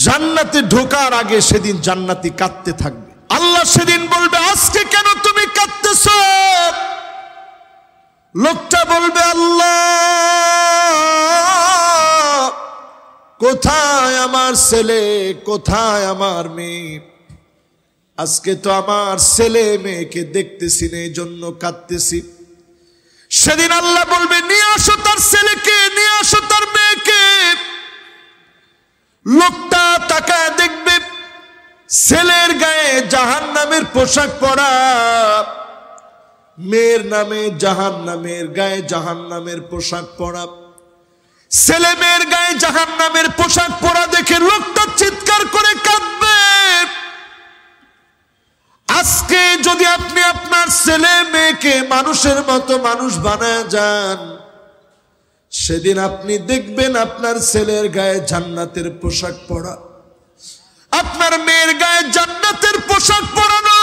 জান্নাতে ঢোকার আগে সেদিন জান্নাতি কাঁদতে থাকবে। আল্লাহ সেদিন বলবে, আজকে কেন তুমি কাঁদতেছ? লোকটা বলবে, আল্লাহ কোথায় আমার ছেলে, কোথায় আমার মেয়ে? আজকে তো আমার ছেলে মেয়েকে দেখতেছি না, এই জন্য কাঁদতেছি। সেদিন আল্লাহ বলবে, নিয়ে আসো তার ছেলেকে, নিয়ে আসো তার মেয়েকে। লোকটা তাকায় দেখবে ছেলের গায়ে জাহান্নামের পোশাক পরা, মেয়ের নামে জাহান্নামের গায়ে জাহান্নামের পোশাক পরা। ছেলে মেয়ের গায়ে জাহান্নামের পোশাক পরা দেখে লোকটা চিৎকার করে কাঁদবে। আজকে যদি আপনি আপনার ছেলে মেয়েকে মানুষের মতো মানুষ বানায় যান, সেদিন আপনি দেখবেন আপনার ছেলের গায়ে জান্নাতের পোশাক পরা, আপনার মেয়ের গায়ে জান্নাতের পোশাক পরানো,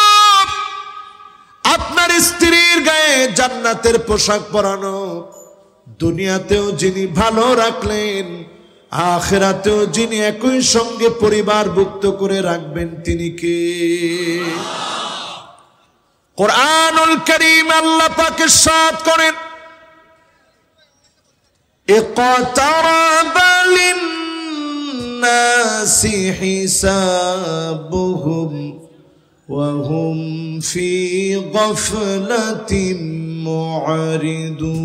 আপনার স্ত্রীর গায়ে জান্নাতের পোশাক পরানো। দুনিয়াতেও যিনি ভালো রাখলেন, আখিরাতেও যিনি একই সঙ্গে পরিবারভুক্ত করে রাখবেন, তিনি কে? কুরআনুল কারীম আল্লাহ পাক ইরশাদ করেন, ইকতারাবা লিন-নাসি হিসাবুহুম ওয়া হুম ফি গাফলাতিন মুআরিদুন।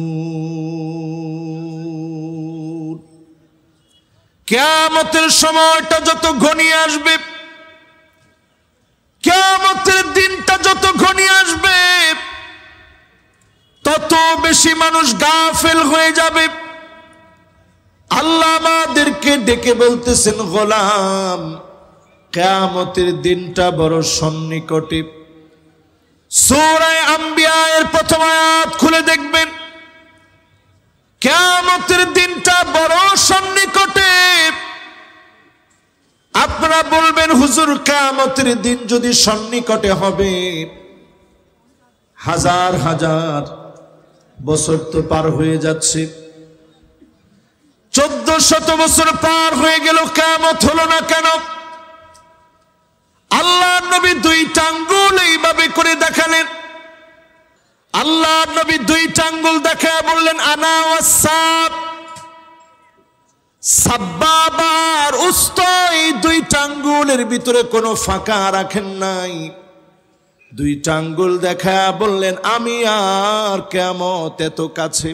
কিয়ামতের সময়টা যত ঘনিয়ে আসবে, কিয়ামতের দিনটা যত ঘনিয়ে আসবে, তত বেশি মানুষ গাফেল হয়ে যাবে। আল্লাহ আমাদেরকে ডেকে বলতেছেন, গোলাম কিয়ামতের দিনটা বড় সন্নিকটে। সূরা আম্বিয়া এর প্রথম আয়াত খুলে দেখবেন, কিয়ামতের দিনটা বড় সন্নিকটে। আপনারা বলবেন, হুজুর কিয়ামতের দিন যদি সন্নিকটে হবে, হাজার হাজার বছর তো পার হয়ে যাচ্ছে, 1400 বছর পার হয়ে গেল, কিয়ামত হলো না কেন? আল্লাহ নবী দুইটা আঙ্গুল এইভাবে করে দেখালেন। আল্লাহ নবী দুইটা আঙ্গুল দেখায় বললেন, আনা ওয়াসাব। সাব্বাবার উস্তা, এই দুইটা আঙ্গুলের ভিতরে কোনো ফাঁকা রাখেন নাই। দুইটা আঙ্গুল দেখায় বললেন, আমি আর কিয়ামত এত কাছে।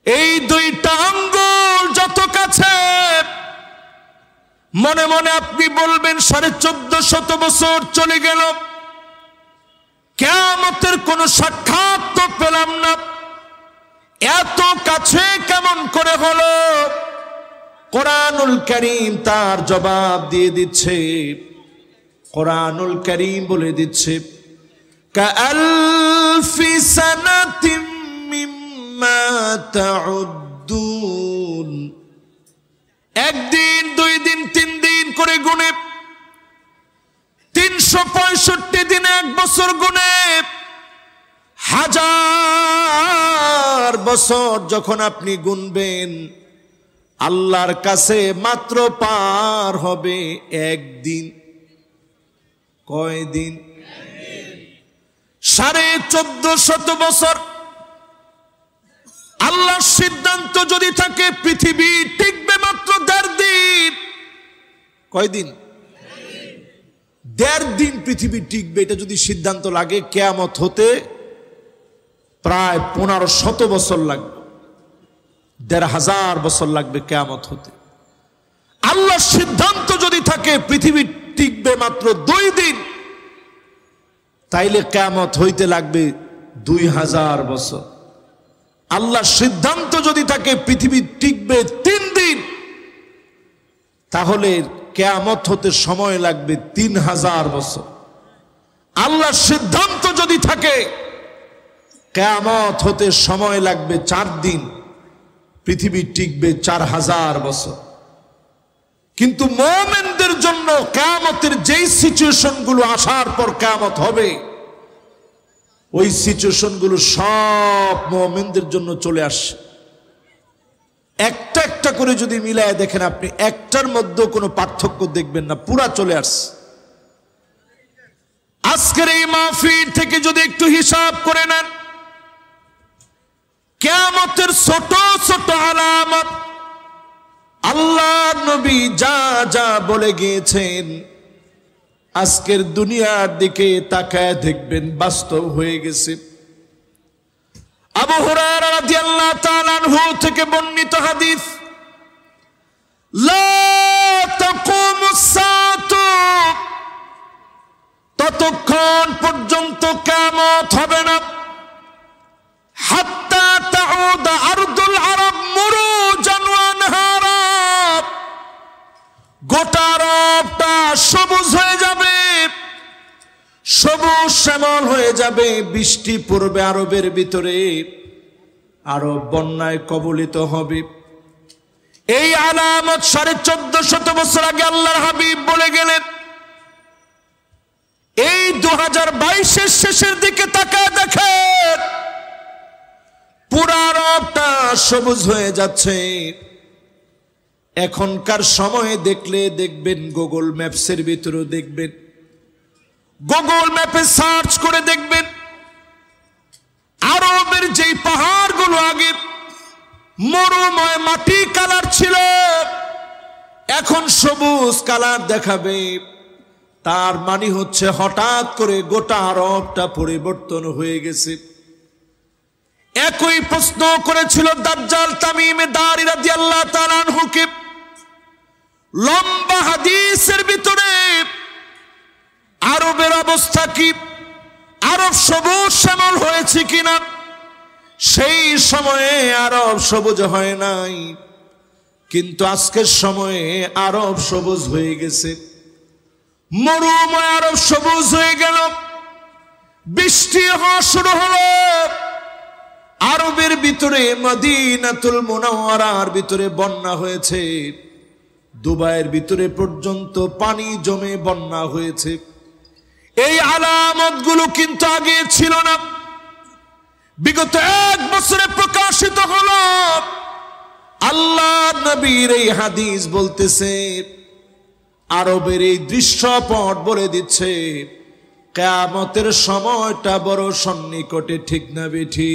এই দুইটা আঙ্গুল যত কাছে, মনে মনে আপনি বলবেন 1450 বছর চলে গেল, কিয়ামতের কোনো সাক্ষাৎ তো পেলাম না, এত কাছে কেমন করে হলো? কুরআনুল কারীম তার জবাব দিয়ে দিচ্ছে। কুরআনুল কারীম বলে দিচ্ছে, কাআলফি সানাতিম মিম্মা তাউদ্দুন। একদিন, 2 দিন, 3 দিন করে গুনে 365 দিনে 1 বছর গুনে, হাজার বছর যখন আপনি গুনবেন, আল্লাহর কাছে মাত্র পার হবে একদিন। কয়দিন? 1450 বছর। আল্লাহর সিদ্ধান্ত যদি থাকে পৃথিবী টিকবে মাত্র 1.5 দিন। কয়দিন? 1.5 দিন পৃথিবী টিকবে। এটা যদি সিদ্ধান্ত লাগে, কিয়ামত হতে প্রায় 1500 বছর লাগবে, 1500 বছর লাগবে কিয়ামত হতে। আল্লাহর সিদ্ধান্ত যদি থাকে পৃথিবী টিকবে মাত্র 2 দিন, তাইলে কিয়ামত হইতে লাগবে 2000 বছর। আল্লাহর সিদ্ধান্ত যদি থাকে পৃথিবী টিকবে 3 দিন, তাহলে কিয়ামত হতে সময় লাগবে 3000 বছর। আল্লাহর সিদ্ধান্ত যদি থাকে কিয়ামত হতে সময় লাগবে 4 দিন, পৃথিবী টিকবে 4000 বছর। কিন্তু মুমিনদের জন্য কিয়ামতের যেই সিচুয়েশন গুলো আসার পর কিয়ামত হবে, ওই সিচুয়েশন গুলো সব মুমিনদের জন্য চলে আসে। একটা একটা করে যদি মিলায় দেখেন আপনি একটার মধ্যে কোনো পার্থক্য দেখবেন না, পুরা চলে আসছে। আজকের এই মাহফিল থেকে যদি একটু হিসাব করে নেন, কিয়ামতের ছোট ছোট আলামত আল্লাহর নবী যা যা বলে গিয়েছেন, আজকের দুনিয়ার দিকে তাকায় দেখবেন বাস্তব হয়ে গেছে। আবু হুরায়রা রাদিয়াল্লাহু তাআলা আনহু থেকে বর্ণিত হাদিস, লা তাকুমুস সাআতু, ততক্ষণ পর্যন্ত কিয়ামত হবে না, হাত্তা তাউদ আরদুল আরব মুরুজান ওয়া আনহারা, গোটা আরবটা সবুজ হয়ে যাবে, সবুজ শ্যামল হয়ে যাবে, বৃষ্টি পড়বে আরবের ভিতরে, আরব বন্যায় কবলিত হবে। এই আলামত 1450 বছর আগে আল্লাহর হাবিব বলে গেলেন। এই 2022-এর শেষের দিকে তাকায় দেখেন, পুরা আরবটা সবুজ হয়ে যাচ্ছে। এখনকার সময়ে দেখলে দেখবেন, গুগল ম্যাপসের ভিতরেও দেখবেন, গুগল ম্যাপে সার্চ করে দেখবেন, আরবের যেই পাহাড়গুলো আগে মরুময় মাটি কালার ছিল, এখন সবুজ কালার দেখাবে। তার মানে হচ্ছে হঠাৎ করে গোটা আরবটা পরিবর্তন হয়ে গেছে। একই প্রশ্ন করেছিল দাজ্জাল তামিম দারি রাদিয়াল্লাহু তাআলা আনহুকে, লম্বা হাদিসের ভিতরে আরবের অবস্থা কি, আরব সবুজ শ্যামল হয়েছে কিনা। সেই সময়ে আরব সবুজ হয় নাই, কিন্তু আজকের সময়ে আরব সবুজ হয়ে গেছে। মরুময় আরব সবুজ হয়ে গেল, বৃষ্টি হওয়া শুরু হলো। আরবের ভিতরে মদিনাতুল মুনাওয়ারার ভিতরে বন্যা হয়েছে, দুবাইয়ের ভিতরে পর্যন্ত পানি জমে বন্যা হয়েছে। এই আলামতগুলো কিন্তু আগে ছিল না, বিগত 1 বছরে প্রকাশিত হলো। আল্লাহর নবীর এই হাদিস বলতেছে, আরবের এই দৃশ্যপট বলে দিচ্ছে কিয়ামতের সময়টা বড় সন্নিকটে, ঠিক না বেঠি?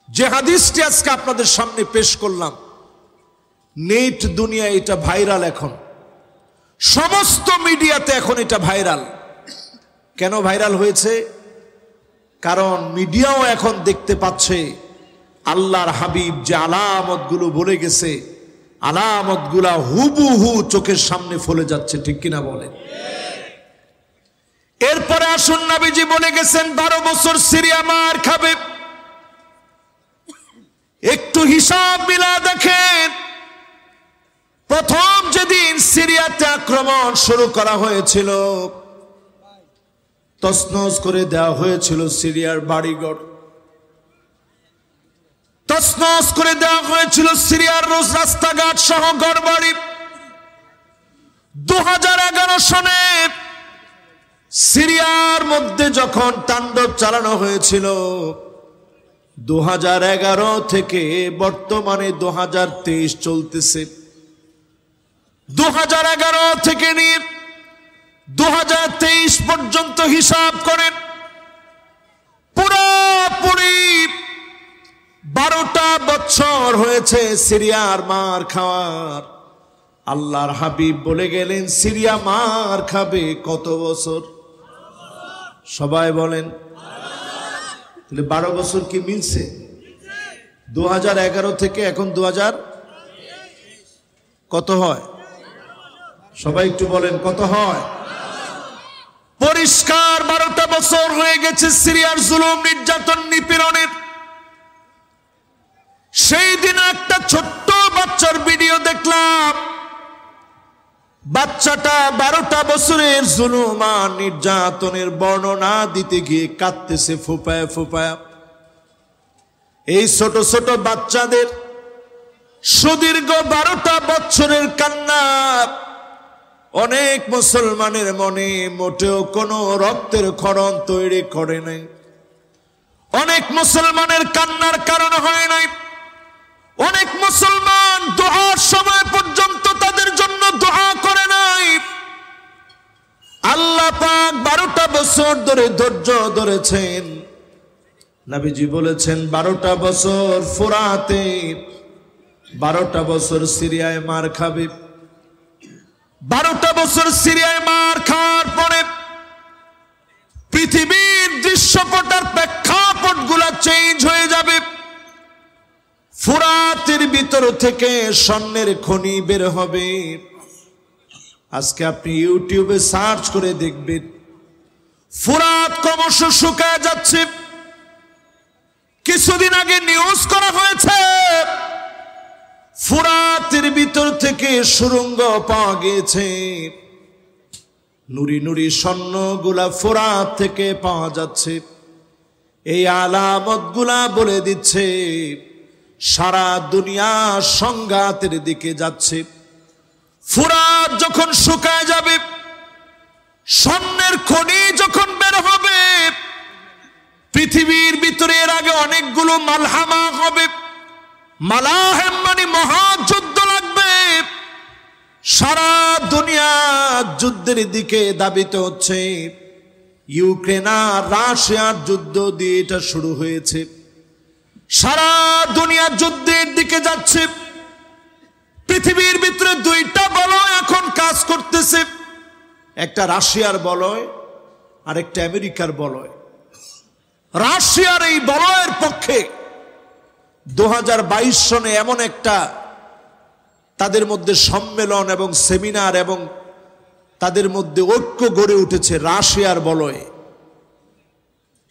যে হাদিসটি আজকে আপনাদের সামনে পেশ করলাম, নেট দুনিয়া এটা ভাইরাল, এখন সমস্ত মিডিয়াতে এখন এটা ভাইরাল। কেন ভাইরাল হয়েছে? কারণ মিডিয়াও এখন দেখতে পাচ্ছে আল্লাহর হাবিব যে আলামতগুলো বলে গেছে, আলামতগুলা হুবহু চোখের সামনে ফলে যাচ্ছে, ঠিক কিনা বলেন? এরপরে আসুন, নবীজি বলে গেছেন 12 বছর সিরিয়া মার খাবে। একটু হিসাব মিলা দেখেন, প্রথম যেদিন সিরিয়াতে আক্রমণ শুরু করা হয়েছিল, তছনছ করে দেওয়া হয়েছিল সিরিয়ার বাড়িঘর, তছনছ করে দেওয়া হয়েছিল সিরিয়ার রাস্তাঘাট সহ ঘরবাড়ি। 2011 সনে সিরিয়ার মধ্যে যখন তাণ্ডব চালানো হয়েছিল, 2011 থেকে বর্তমানে 2023 চলতেছে। 2011 থেকে নিয়ে 2023 পর্যন্ত হিসাব করেন, পুরোপুরি 12টা বছর হয়েছে সিরিয়ার মার খাওয়ার। আল্লাহর হাবিব বলে গেলেন, সিরিয়া মার খাবে কত বছর? সবাই বলেন। তাহলে 12 বছর কি মিলছে? 2011 থেকে এখন 2000 কত হয়? সবাই একটু বলেন, কত হয়? পরিষ্কার 12টা বছর হয়ে গেছে সিরিয়ার জুলুম, নির্যাতন, নিপীড়নের। সেই দিন একটা ছোট্ট বাচ্চার ভিডিও দেখলাম, বাচ্চাটা 12টা বছরের জুলুম আর নির্যাতনের বর্ণনা দিতে গিয়ে কাঁদতেছে ফোঁপায়া ফোঁপায়া। এই ছোট ছোট বাচ্চাদের সুদীর্ঘ 12টা বছরের কান্না অনেক মুসলমানের মনে মোটেও কোনো রক্তের ক্ষরণ তৈরি করে নাই। অনেক মুসলমানের কান্নার কারণ হয় নাই। অনেক মুসলমান দোয়ার সময় পর্যন্ত তাদের জন্য দোয়া করে নাই। আল্লাহ পাক 12টা বছর ধরে ধৈর্য ধরেছেন। নবীজি বলেছেন 12টা বছর ফোরাতে, 12টা বছর সিরিয়ায় মার খাবে। 12টা বছর সিরিয়ায় মার খাওয়ার পরে পৃথিবীর দৃশ্যপট আর প্রেক্ষাপট গুলা চেঞ্জ হয়ে যাবে। ফোরাতের ভিতর থেকে স্বর্ণের খনি বের হবে। আজকে আপনি ইউটিউবে সার্চ করে দেখবেন, ফোরাত ক্রমশ শুকায় যাচ্ছে। কিছুদিন আগে নিউজ করা হয়েছে ফোরাতের ভিতর থেকে সুড়ঙ্গ পাওয়া গিয়েছে। নুরি নুরি স্বর্ণগুলা ফোরাত থেকে পাওয়া যাচ্ছে। এই আলামত গুলা বলে দিচ্ছে সারা দুনিয়া সংঘাতের দিকে যাচ্ছে। ফোরাত যখন শুকায় যাবে, স্বর্ণের খনি যখন বের হবে, পৃথিবীর ভিতরে এর আগে অনেকগুলো মালহামা হবে। মালাহেম মানে মহাযুদ্ধ লাগবে। সারা দুনিয়া যুদ্ধের দিকে ধাবিত হচ্ছে। ইউক্রেন আর রাশিয়ার যুদ্ধ দিয়ে এটা শুরু হয়েছে। সারা দুনিয়া যুদ্ধের দিকে যাচ্ছে। পৃথিবীর ভিতরে 2টা বলয় এখন কাজ করতেছে, একটা রাশিয়ার বলয় আর একটা আমেরিকার বলয়। রাশিয়ার এই বলয়ের পক্ষে 2022 সনে এমন একটা তাদের মধ্যে সম্মেলন এবং সেমিনার এবং তাদের মধ্যে ঐক্য গড়ে উঠেছে রাশিয়ার বলয়ে।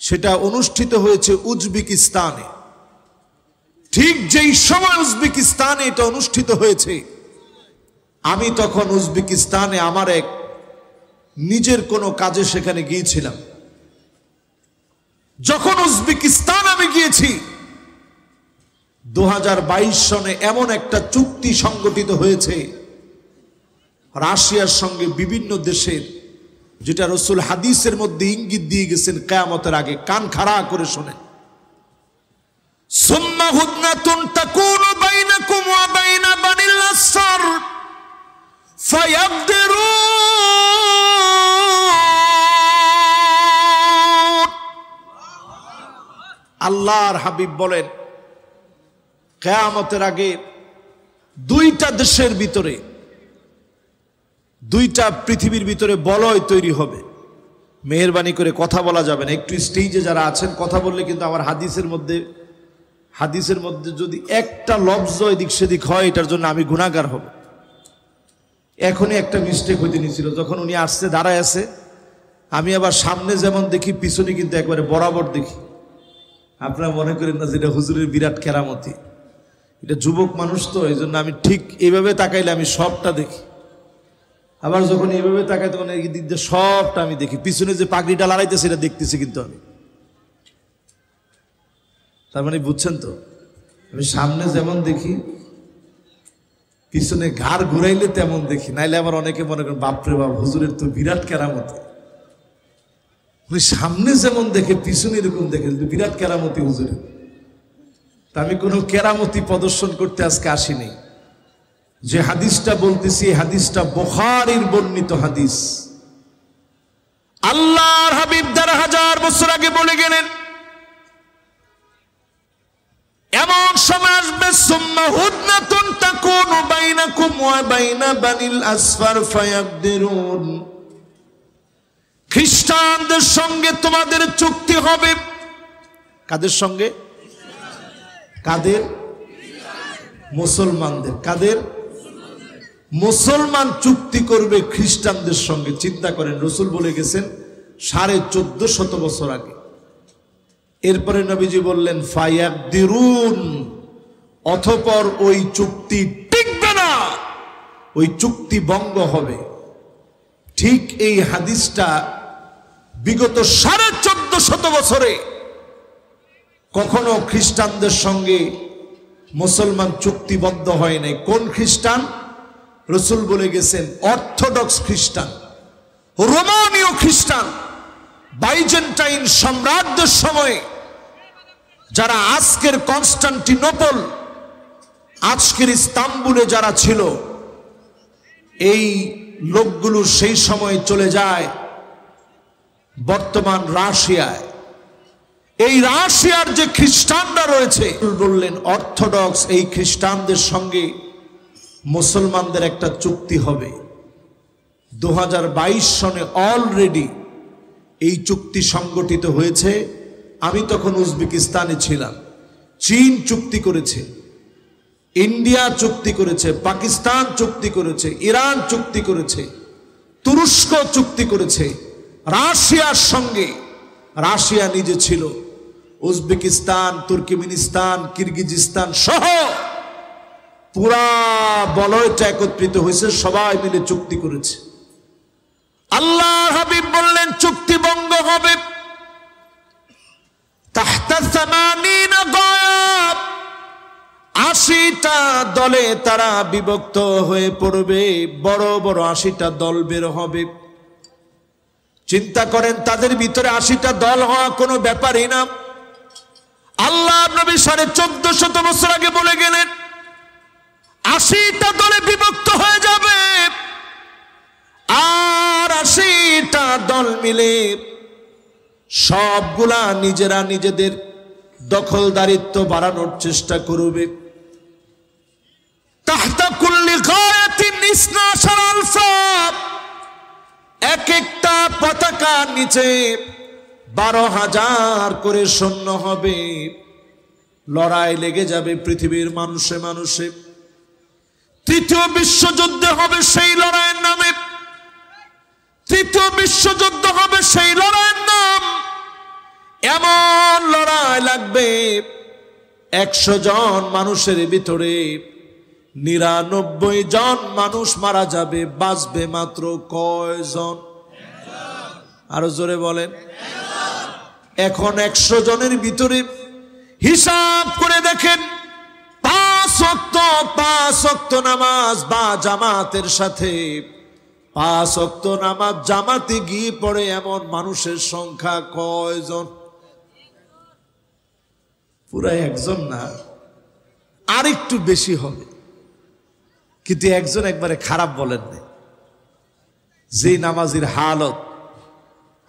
সেটা অনুষ্ঠিত হয়েছে উজবেকিস্তানে। ঠিক যেই সময় উজবেকিস্তানে এটা অনুষ্ঠিত হয়েছে, আমি তখন উজবেকিস্তানে আমার এক নিজের কোনো কাজে সেখানে গিয়েছিলাম। যখন উজবেকিস্তান আমি গিয়েছি, 2022 সনে এমন একটা চুক্তি সংগঠিত হয়েছে রাশিয়ার সঙ্গে বিভিন্ন দেশের, যেটা রাসূল হাদিসের মধ্যে ইঙ্গিত দিয়ে গেছেন কিয়ামতের আগে। কান খাড়া করে শোনেন। সুম্মা হুদনাতুন তাকুনু বাইনাকুম ওয়া বাইনা বানিল আসফার ফায়াকদিরুন। আল্লাহর হাবিব বলেন, কিয়ামতের আগে 2টা দেশের ভিতরে, 2টা পৃথিবীর ভিতরে বলয় তৈরি হবে। মেহেরবানি করে কথা বলা যাবে না, একটু স্টেজে যারা আছেন কথা বললে কিন্তু আমার হাদিসের মধ্যে যদি একটা লফজ এদিক সেদিক হয়, এটার জন্য আমি গুনাহগার হব। এখনই একটা মিস্টেক হইতে নিয়েছিল, যখন উনি আসছে দাঁড়ায় আছে, আমি আবার সামনে যেমন দেখি পিছনে কিন্তু একবারে বরাবর দেখি। আপনারা মনে করেন না যেটা হুজুরের বিরাট কেরামতি। এটা যুবক মানুষ তো, এই জন্য আমি ঠিক এইভাবে তাকাইলে আমি সবটা দেখি। আবার যখন এইভাবে তাকাই তখন এই দিক দিয়ে সবটা আমি দেখি। পিছনে যে পাগড়িটা লড়াইতেছে এটা দেখতেছি কিন্তু আমি। তার মানে বুঝছেন তো, আমি সামনে যেমন দেখি পিছনে ঘাড় ঘুরাইলে তেমন দেখি। নাইলে আবার অনেকে মনে করেন বাপরে বাপ হুজুরের তো বিরাট কেরামতি। সামনে যেমন দেখে পিছনে এরকম দেখে, বিরাট কেরামতি হুজুরের। তা আমি কোনো কেরামতি প্রদর্শন করতে আজকে আসিনি। যে হাদিসটা বলতেছি, হাদিসটা বুখারীর বর্ণিত হাদিস। আল্লাহর হাবিব 1000 বছর আগে বলে গেলেন, এমন সময় আসবে সুম্মা হুদনাতুন তাকুনু বাইনাকুম ওয়া বাইনা বানিল আসফার ফায়াকদিরুন। খ্রিস্টানদের সঙ্গে তোমাদের চুক্তি হবে। কাদের সঙ্গে? কাদের? মুসলমানদের। কাদের? মুসলমান চুক্তি করবে খ্রিস্টানদের সঙ্গে। চিন্তা করেন, রাসূল বলে গেছেন 1450 বছর আগে। এরপরে নবীজি বললেন ফায়াকদিরুন, অতঃপর ওই চুক্তি টিকবে না, ওই চুক্তি ভঙ্গ হবে। ঠিক এই হাদিসটা বিগত 1450 বছরে কখনো খ্রিস্টানদের সঙ্গে মুসলমান চুক্তিবদ্ধ হয় নাই। কোন খ্রিস্টান? রাসূল বলে গেছেন অর্থোডক্স খ্রিস্টান, রোমানীয় খ্রিস্টান, বাইজেন্টাইন সাম্রাজ্যের সময় যারা আজকের কনস্টান্টিনোপল আজকের ইস্তাম্বুলে যারা ছিল এই লোকগুলো সেই সময় চলে যায় বর্তমান রাশিয়ায়। এই রাশিয়ার যে খ্রিস্টানরা রয়েছে, বললেন অর্থোডক্স এই খ্রিস্টানদের সঙ্গে মুসলমানদের একটা চুক্তি হবে। 2022 সনে অলরেডি এই চুক্তি সংগঠিত হয়েছে। আমি তখন উজবেকিস্তানে ছিলাম। চীন চুক্তি করেছে, ইন্ডিয়া চুক্তি করেছে, পাকিস্তান চুক্তি করেছে, ইরান চুক্তি করেছে, তুরস্ক চুক্তি করেছে রাশিয়ার সঙ্গে। রাশিয়া নিজে ছিল, উজবেকিস্তান, তুর্কমেনিস্তান, কিরগিজস্তান সহ পুরা বলয়টা একত্রিত হয়েছে, সবাই মিলে চুক্তি করেছে। আল্লাহ হাবিব বললেন চুক্তি ভঙ্গ হবে। তাহতা 80টা দলে তারা বিভক্ত হয়ে পড়বে, বড় বড় 80টা দল বের হবে। চিন্তা করেন, তাদের ভিতরে 80টা দল হওয়া কোনো ব্যাপারই না। আল্লাহ নবী 1450 বছর আগে বলে গেলেন 80টা দলে বিভক্ত হয়ে যাবে, আর 80টা দল মিলে সবগুলা নিজেরা নিজেদের দখলদারিত্ব বাড়ানোর চেষ্টা করবে। তাহতা কুল্লি গায়াতিন 12,000, এক একটা পতাকার নিচে 12,000 করে সৈন্য হবে। লড়াই লেগে যাবে পৃথিবীর মানুষে মানুষে। তৃতীয় বিশ্বযুদ্ধ হবে সেই লড়াইয়ের নামে। তৃতীয় বিশ্বযুদ্ধ হবে সেই লড়াইয়ের নাম। এমন লড়াই লাগবে 100 জন মানুষের ভিতরে 99 জন মানুষ মারা যাবে, বাঁচবে মাত্র কয়জন? আরো জোরে বলেন। এখন 100 জনের ভিতরে হিসাব করে দেখেন 5 ওয়াক্ত নামাজ বা জামাতের সাথে 5 ওয়াক্ত নামাজ জামাতে গিয়ে পড়ে এমন মানুষের সংখ্যা কয়জন? পুরা 1 জন না, আর একটু বেশি হবে। কিন্তু 1 জন একবারে খারাপ বলেন না। যে নামাজের হালত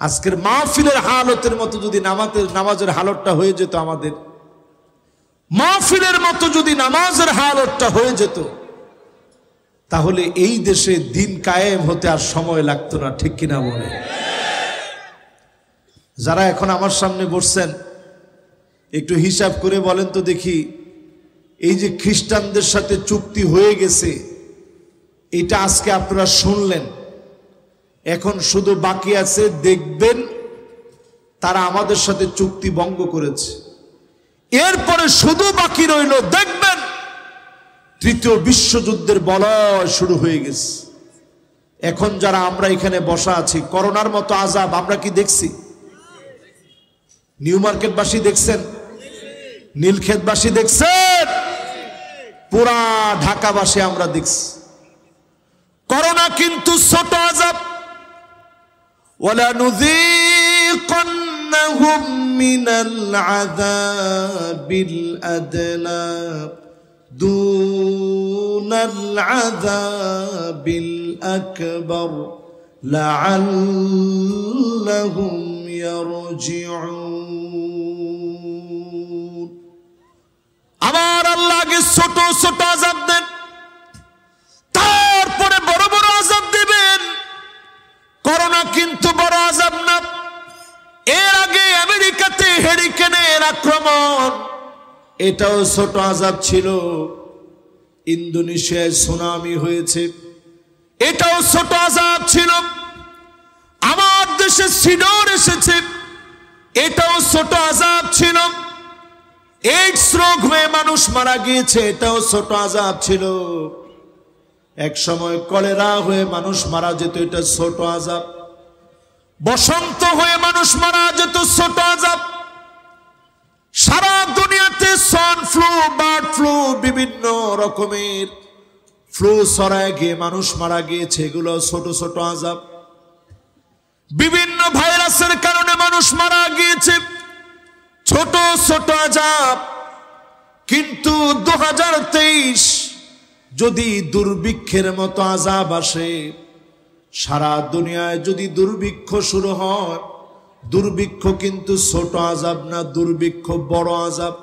আজকের মাহফিলের হালতের মতো যদি নামাজের হালতটা হয়ে যেত, আমাদের মাহফিলের মতো যদি নামাজের হালতটা হয়ে যেত, তাহলে এই দেশে দিন কায়েম হতে আর সময় লাগতো না। ঠিক কিনা বলে? যারা এখন আমার সামনে বসছেন, একটু হিসাব করে বলেন তো দেখি, এই যে খ্রিস্টানদের সাথে চুক্তি হয়ে গেছে, এটা আজকে আপনারা শুনলেন। এখন শুধু বাকি আছে দেখবেন তারা আমাদের সাথে চুক্তি ভঙ্গ করেছে। এরপরে শুধু বাকি রইল দেখবেন তৃতীয় বিশ্বযুদ্ধের বলয় শুরু হয়ে গেছে। এখন যারা আমরা এখানে বসা আছি, করোনার মতো আযাব আমরা কি দেখছি? নিউ মার্কেটবাসী দেখছেন? নীলক্ষেতবাসী দেখছেন? পুরা ঢাকাবাসী আমরা দেখছি। করোনা কিন্তু ছোট আযাব। ওয়ালা নুযীকান্নাহুম মিনাল আযাবিল আদনা দুনাল আযাবিল আকবার লাআল্লাহুম ইয়ারজিউন। আমার আল্লাহকে ছোট ছোট আযাব দেন, তারপরে বড় বড় আযাব দিবেন। করোনা কিন্তু বড় আযাব না। এর আগে আমেরিকাতে হেরিকেনের আক্রমণ, এটাও ছোট আযাব ছিল। ইন্দোনেশিয়ায় সুনামি হয়েছে, এটাও ছোট আযাব ছিল। আমার দেশে সিডর এসেছে, এটাও ছোট আযাব ছিল। এইডস রোগ হয়ে মানুষ মারা গিয়েছে, এটাও ছোট আযাব ছিল। এক সময় কলেরা হয়ে মানুষ মারা যেত, এটা ছোট আযাব। বসন্ত হয়ে মানুষ মারা যেত, ছোট আযাব। সারা দুনিয়াতে সোয়াইন ফ্লু, বার্ড ফ্লু, বিভিন্ন রকমের ফ্লু ছড়ায় গিয়ে মানুষ মারা গিয়েছে, এগুলো ছোট ছোট আযাব। বিভিন্ন ভাইরাসের কারণে মানুষ মারা গিয়েছে, ছোট ছোট আযাব। কিন্তু 2023 যদি দুর্ভিক্ষের মতো আযাব আসে, সারা দুনিয়ায় যদি দুর্ভিক্ষ শুরু হয়, দুর্ভিক্ষ কিন্তু ছোট আযাব না, দুর্ভিক্ষ বড় আযাব।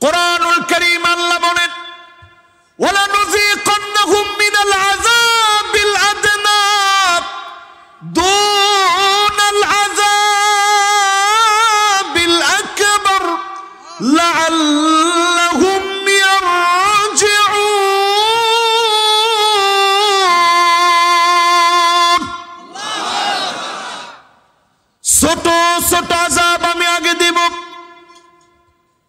কোরআনুল কারীম আল্লাহ বলেন, ওয়ালা নুযীকান্নাহুম মিনাল আযাবিল আদনা দুনাল আযাবিল আকবার লাআল্লাহুম ইয়ারজিউন। ছোট ছোট আযাব আমি আগে দিব,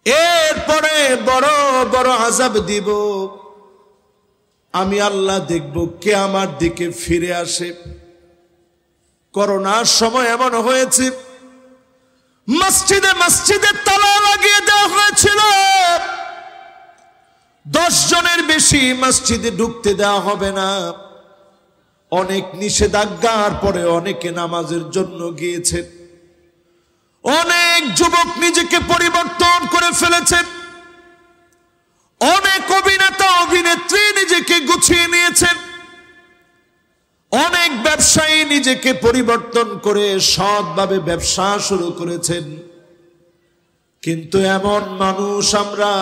এরপরে বড় বড় আযাব দিব। আমি আল্লাহ দেখব কে আমার দিকে ফিরে আসে। করোনার সময় এমন হয়েছে, মসজিদে মসজিদে তালা লাগিয়ে দেওয়া হয়েছিল। 10 জনের বেশি মসজিদে ঢুকতে দেওয়া হবে না। অনেক নিষেধাজ্ঞার পরে অনেকে নামাজের জন্য গিয়েছেন। অনেক যুবক নিজেকে পরিবর্তন করে ফেলেছেন। অনেক অভিনেতা অভিনেত্রী নিজেকে গুছিয়ে নিয়েছেন। অনেক ব্যবসায়ী নিজেকে পরিবর্তন করে সৎভাবে ব্যবসা শুরু করেছেন। কিন্তু এমন মানুষ আমরা,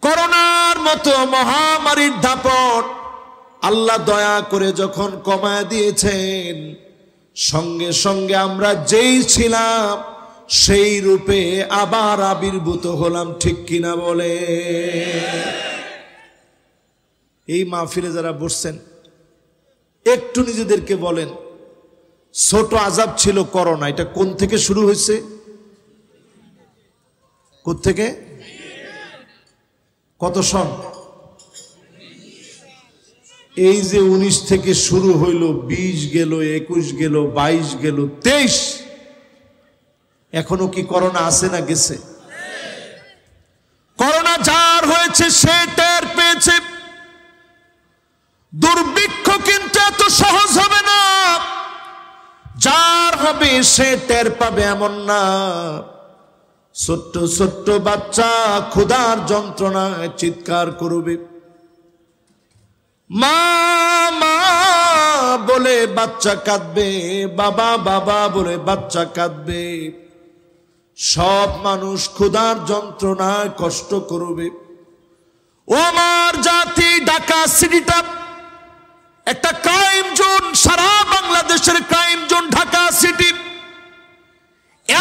করোনার মতো মহামারীর দাপট আল্লাহ দয়া করে যখন কমায় দিয়েছেন, সঙ্গে সঙ্গে আমরা যেই ছিলাম সেই রূপে আবার আবির্ভূত হলাম। ঠিক কিনা বলে? এই মাহফিলে যারা বসছেন, একটু নিজেদেরকে বলেন, ছোট আযাব ছিল করোনা, এটা কোন থেকে শুরু হয়েছে? কোথা থেকে? কত সন? এই যে 19 থেকে শুরু হইল, 20 গেল, 21 গেল, 22 গেল, 23, এখনো কি করোনা আছে না গেছে? করোনা যার হয়েছে সে টের পেয়েছে। দুর্ভিক্ষ কিন্তু এত সহজ হবে না, যার হবে সে টের পাবে এমন না। ছোট্ট ছোট্ট বাচ্চা ক্ষুধার যন্ত্রণায় চিৎকার করবে, মা মা বলে বাচ্চা কাঁদবে, বাবা বাবা বলে বাচ্চা কাঁদবে। সব মানুষ ক্ষুধার যন্ত্রণায় কষ্ট করবে। ও আমার জাতি, ঢাকা সিটিটা একটা ক্রাইম জোন, সারা বাংলাদেশের ক্রাইম জোন ঢাকা সিটি।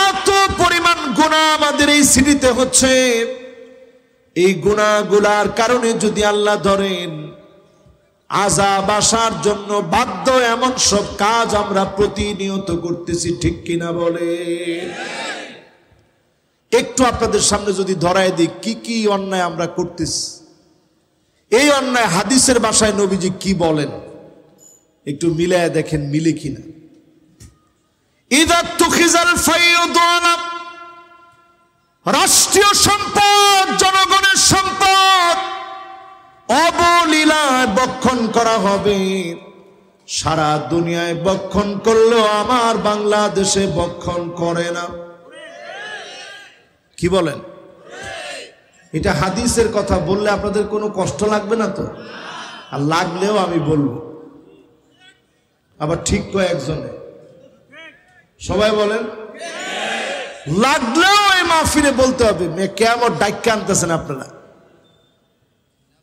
এত পরিমাণ গুনাহ আমাদের এই সিটিতে হচ্ছে। এই গুনাহগুলার কারণে যদি আল্লাহ ধরেন, আযাব আসার জন্য বাধ্য এমন সব কাজ আমরা প্রতিনিয়ত করতেছি। ঠিক কিনা বলে? একটু আপনাদের সামনে যদি ধরায় দিই কি কি অন্যায় আমরা করতেছি, এই অন্যায় হাদিসের ভাষায় নবীজি কি বলেন একটু মিলায় দেখেন, মিলে কিনা। ইযা তুখিজাল ফায়দুনা, রাষ্ট্রীয় সম্পদ, জনগণের সম্পদ অবলীলায় বক্ষণ করা হবে। সারা দুনিয়ায় বক্ষণ করলেও আমার বাংলাদেশে বক্ষণ করে না। কি বলেন? এটা হাদিসের কথা বললে আপনাদের কোনো কষ্ট লাগবে না তো? আর লাগলেও আমি বলবো, আবার ঠিক কয়েকজনে সবাই বলেন, লাগলেও এই মাহফিলে বলতে হবে। কেমন ডাইক্কা আনতেছেন আপনারা?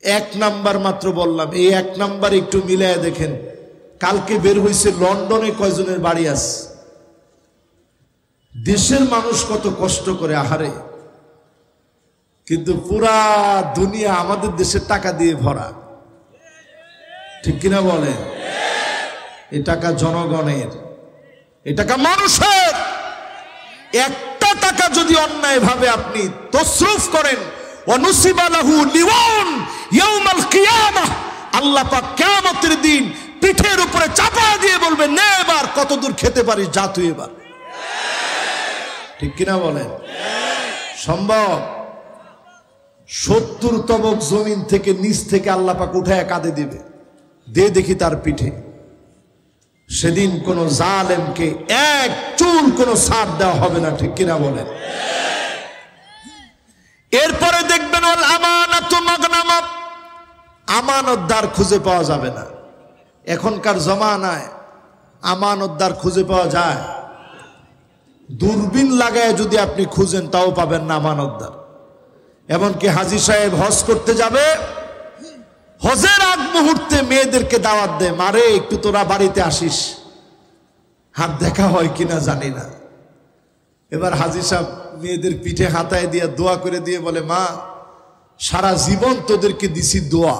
1 নাম্বার মাত্র বললাম, এই 1 নাম্বার একটু মিলায় দেখেন। কালকে বের হয়েছে লন্ডনে কয়জনের বাড়ি আছে। দেশের মানুষ কত কষ্ট করে, আহারে, কিন্তু পুরা দুনিয়া আমাদের দেশের টাকা দিয়ে ভরা। ঠিক কিনা বলে? এই টাকা জনগণের, এই টাকা মানুষের। একটা টাকা যদি অন্যায় ভাবে আপনি তসরুফ করেন, ওয়ানুসিবা লাহু লিওয়ান ইয়াউমাল কিয়ামাহ, আল্লাহ পাক কিয়ামতের দিন পিঠের উপরে চাপা দিয়ে বলবে, নে এবার কতদূর খেতে পারিস, যা তুই এবার। ঠিক কিনা বলেন? সম্ভব? 70 তবক জমিন থেকে নিচ থেকে আল্লাহ পাক উঠায় কাঁদে দিবে, দে দেখি তার পিঠে। সেদিন কোন জালেমকে এক চুল কোন ছাড় দেওয়া হবে না। ঠিক কিনা বলেন? এরপরে দেখবেন ওয়াল আমানাতু মাগনামা, আমানতদার খুঁজে পাওয়া যাবে না। এখনকার জমানায় আমানতদার খুঁজে পাওয়া যায়? দূরবীন লাগায় যদি আপনি খুঁজেন তাও পাবেন না আমানতদার। এমনকি হাজী সাহেব হজ করতে যাবে, হজের আগ মুহূর্তে মেয়েদেরকে দাওয়াত দেয়, মারে একটু তোরা বাড়িতে আসিস, হাত দেখা হয় কিনা জানি না। এবার হাজী সাহেব মেয়েদের পিঠে হাতায় দিয়ে দোয়া করে দিয়ে বলে, মা সারা জীবন তোদেরকে দিছি দোয়া,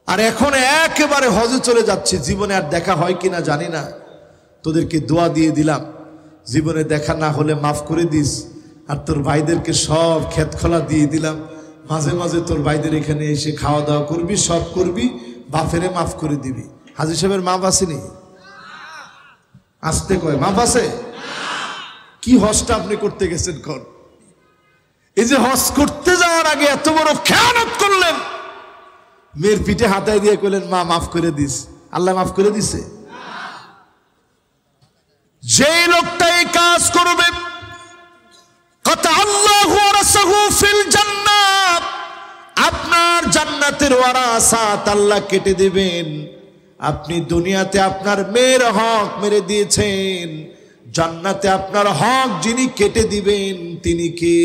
আর এখন একেবারে হজে চলে যাচ্ছে, জীবনে আর দেখা হয় কিনা জানি না, তোদেরকে দোয়া দিয়ে দিলাম, জীবনে দেখা না হলে মাফ করে দিস, আর তোর ভাইদেরকে সব ক্ষেত খোলা দিয়ে দিলাম, মাঝে মাঝে তোর ভাইদের এখানে এসে খাওয়া দাওয়া করবি, সব করবি, বাফেরে মাফ করে দিবি। হাজী সাহেবের মাফ আসেনি? আসতে কয় মাফ আছে? কি হজটা আপনি করতে গেছেন কর? এই যে হজ করতে যাওয়ার আগে এত বড় খেয়ানত করলেন, মেয়ের পিঠে হাতায় দিয়ে কইলেন মা মাফ করে দিস, আল্লাহ মাফ করে দিছে? যে লোকটা এই কাজ করবে, কথা আল্লাহু ওয়া রাসূলুহু ফিল জান্নাত, আপনার জান্নাতের ওয়ারাসাত আল্লাহ কেটে দিবেন। আপনি দুনিয়াতে আপনার মেয়ের হক মেরে দিয়েছেন, জান্নাতে আপনার হক যিনি কেটে দিবেন তিনি কে?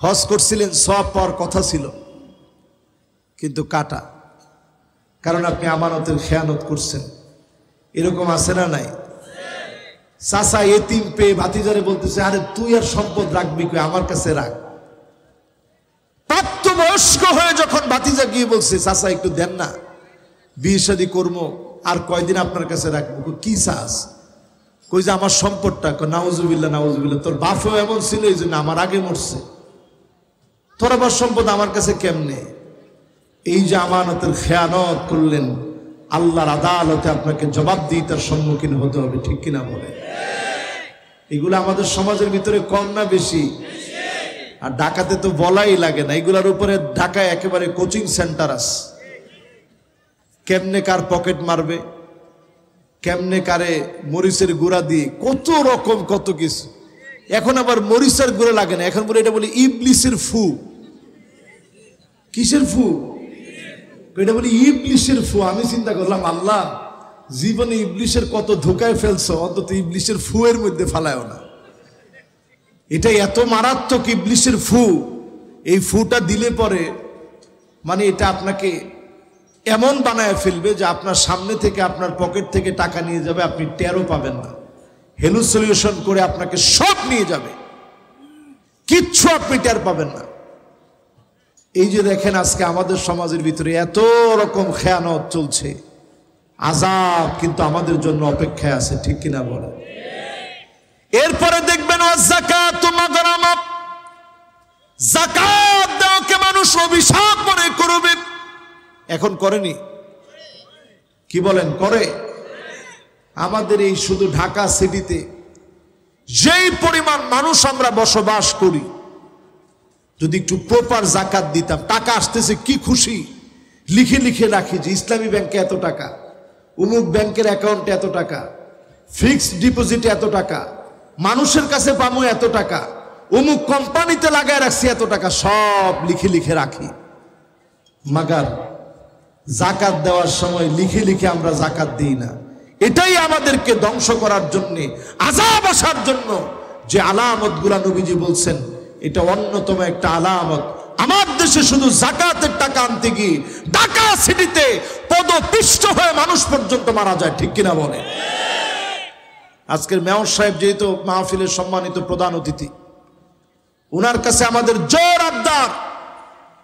হজ করছিলেন, সওয়াব পাওয়ার কথা ছিল, কিন্তু কাটা, কারণ আপনি আমানতের খেয়ানত করছেন। এরকম আছে না নাই? চাচা এতিম পেয়ে ভাতিজারে বলতেছে, আরে তুই আর সম্পদ রাখবি কই, আমার কাছে রাখ। প্রাপ্তবয়স্ক হয়ে যখন ভাতিজা গিয়ে বলছে, চাচা একটু দেন না, বিয়ে শাদী করবো, আর কয়দিন আপনার কাছে রাখবো। কি চাস? কই যে আমার সম্পদটা। নাউজুবিল্লাহ নাউজুবিল্লাহ, তোর বাপও এমন ছিল এই জন্য আমার আগে মরছে, তোর আবার সম্পদ আমার কাছে কেমনে? এই যে আমানতের খেয়ানত করলেন, আল্লাহর আদালতে আপনাকে জবাবদিহিতার সম্মুখীন হতে হবে, ঠিক কিনা বলে? এগুলো আমাদের সমাজের ভিতরে কম না বেশি? আর ঢাকাতে তো বলাই লাগে না, এগুলোর উপরে ঢাকায় একেবারে কোচিং সেন্টার আছে। কেমনে কার পকেট মারবে, কেমনে কারে মরিচের গুঁড়া দিয়ে, কত রকম কত কিছু। এখন আবার মরিচের গুঁড়া লাগে না, এখন বলে এটা বলে ইবলিসের ফু। কিসের ফু? এটা বলি ইবলিসের ফু। আমি চিন্তা করলাম, আল্লাহ জীবনে ইবলিসের কত ধোকায় ফেলছো, অন্তত ইবলিসের ফুয়ের মধ্যে ফালায়ও না। এটা এত মারাত্মক ইবলিসের ফু, এই ফুটা দিলে পরে মানে এটা আপনাকে এমন বানায় ফেলবে যে আপনার সামনে থেকে আপনার পকেট থেকে টাকা নিয়ে যাবে, আপনি টেরও পাবেন না। হেলুসিনেশন করে আপনাকে সব নিয়ে যাবে, কিচ্ছু আপনি টের পাবেন না। এই যে দেখেন আজকে আমাদের সমাজের ভিতরে এত রকম খেয়ানত চলছে, আযাব কিন্তু আমাদের জন্য অপেক্ষায় আছে, ঠিক কিনা বলে? এরপরে দেখবেন যাকাতু মাগরামা, যাকাত দেওয়াকে মানুষ অভিশাপ মনে করবে। এখন করেনি? কি বলেন করে? আমাদের এই শুধু ঢাকা সিটিতে যেই পরিমাণ মানুষ আমরা বসবাস করি, যদি একটু প্রপার যাকাত দিতাম, টাকা আসতেছে কি খুশি, লিখে লিখে রাখি যে ইসলামী ব্যাংকে এত টাকা, অমুক ব্যাংকের অ্যাকাউন্টে এত টাকা, ফিক্সড ডিপোজিটে এত টাকা, মানুষের কাছে পাবো এত টাকা, অমুক কোম্পানিতে লাগায় রাখছি এত টাকা, সব লিখে লিখে রাখি। মাগার যাকাত দেওয়ার সময় লিখে লিখে আমরা যাকাত দিই না। এটাই আমাদেরকে ধ্বংস করার জন্য, আযাব আসার জন্য যে আলামতগুলা নবীজি বলছেন, এটা অন্যতম একটা আলামত। আমার দেশে শুধু যাকাতের টাকা আনতে গিয়ে ঢাকা সিটিতে পদপিষ্ট হয়ে মানুষ পর্যন্ত মারা যায়, ঠিক কিনা বলে? আজকের মেয়র সাহেব যেহেতু মাহফিলের সম্মানিত প্রধান অতিথি, ওনার কাছে আমাদের জোর আবদার,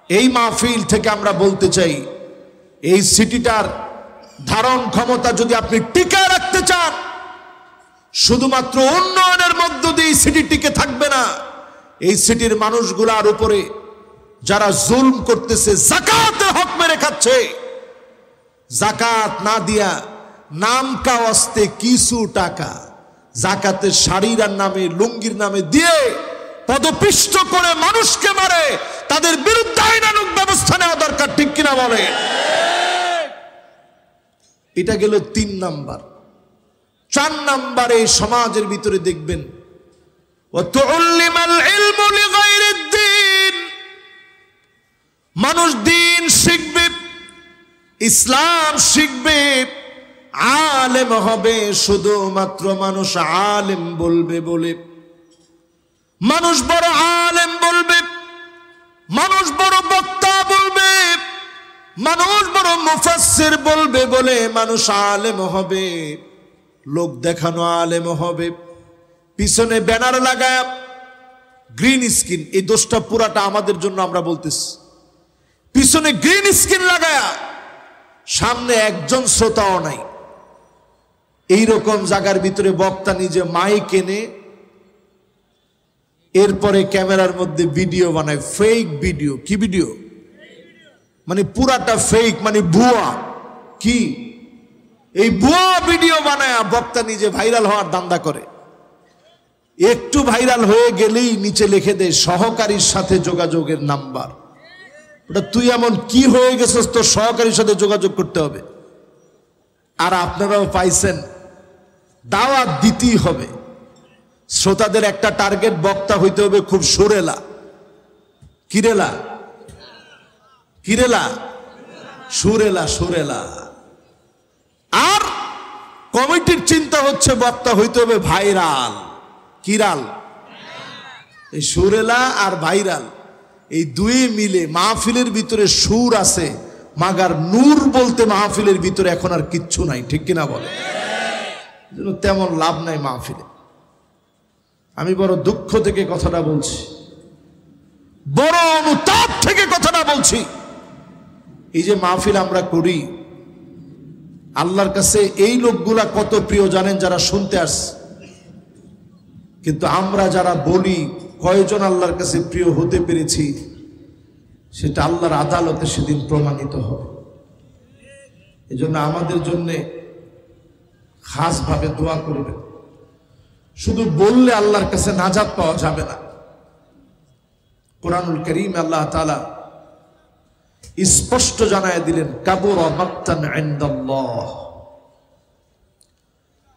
এই মাহফিল থেকে আমরা বলতে চাই, এই সিটিটার ধারণ ক্ষমতা যদি আপনি টিকায় রাখতে চান, শুধুমাত্র উন্নয়নের মধ্য দিয়ে সিটি টিকে থাকবে না। এই সিটির মানুষগুলার উপরে যারা জুলম করতেছে, যাকাতের হক মেরে খাচ্ছে, যাকাত না দিয়া নামকা ওয়াস্তে কিছু টাকা যাকাতের শাড়ির নামে, লুঙ্গির নামে দিয়ে পদপিষ্ট করে মানুষকে মারে, তাদের বিরুদ্ধে আইনানুগ ব্যবস্থা নেওয়া দরকার, ঠিক কিনা বলে? এটা গেল 3 নাম্বার। 4 নাম্বারে সমাজের ভিতরে দেখবেন ওয়াতুল্লিমাল ইলমু লিগাইরিদ দ্বীন, মানুষ দিন শিখবে, ইসলাম শিখবে, আলেম হবে শুধুমাত্র মানুষ আলেম বলবে বলে, মানুষ বড় আলেম বলবে, মানুষ বড় বক্তা বলবে, মানুষ বড় মুফাসসির বলবে বলে মানুষ আলেম হবে, লোক দেখানো আলেম হবে। পিছনে ব্যানার লাগায় গ্রিন স্ক্রিন, এই দোষটা পুরাটা আমাদের জন্য আমরা বলতেছি। পিছনে গ্রিন স্ক্রিন লাগায়া সামনে একজন শ্রোতাও নাই, এইরকম জায়গার ভিতরে বক্তা নিজে মাইক এনে এরপরে ক্যামেরার মধ্যে ভিডিও বানায়, ফেক ভিডিও। কি ভিডিও? মানে পুরাটা ফেক, মানে ভুয়া। কি এই ভুয়া ভিডিও বানায় বক্তা নিজে ভাইরাল হওয়ার দান্দা করে। একটু ভাইরাল হয়ে গেলেই নিচে লিখে দেয় সহকারীর সাথে যোগাযোগের নাম্বার। ওটা তুই এমন কি হয়ে গেছিস তোর সহকারীর সাথে যোগাযোগ করতে হবে। আর আপনারাও পাইছেন, দাওয়াত দিতেই হবে। শ্রোতাদের একটা টার্গেট, বক্তা হইতে হবে খুব সুরেলা। কিরেলা? কিরেলা? সুরেলা, সুরেলা। আর কমিটির চিন্তা হচ্ছে বক্তা হইতে হবে ভাইরাল। কিরাল? এই সুরেলা আর ভাইরাল, এই দুই মিলে মাহফিলের ভিতরে সুর আছে, মাগার নূর বলতে মাহফিলের ভিতরে এখন আর কিচ্ছু নাই। ঠিক কিনা বলে? তেমন লাভ নাই মাহফিলে। আমি বড় দুঃখ থেকে কথাটা বলছি, বড় অনুতাপ থেকে কথাটা বলছি। এই যে মাহফিল আমরা করি, আল্লাহর কাছে এই লোকগুলা কত প্রিয় জানেন যারা শুনতে আসছে। কিন্তু আমরা যারা বলি কয়জন আল্লাহর কাছে প্রিয় হতে পেরেছি, সেটা আল্লাহর আদালতে সেদিন প্রমাণিত হবে। এজন্য আমাদের জন্য খাস ভাবে দোয়া করবেন। শুধু বললে আল্লাহর কাছে নাজাত পাওয়া যাবে না। কোরআনুল কারীম আল্লাহ তাআলা স্পষ্ট জানায় দিলেন, কাবুরা মাকতান ইনদাল্লাহ,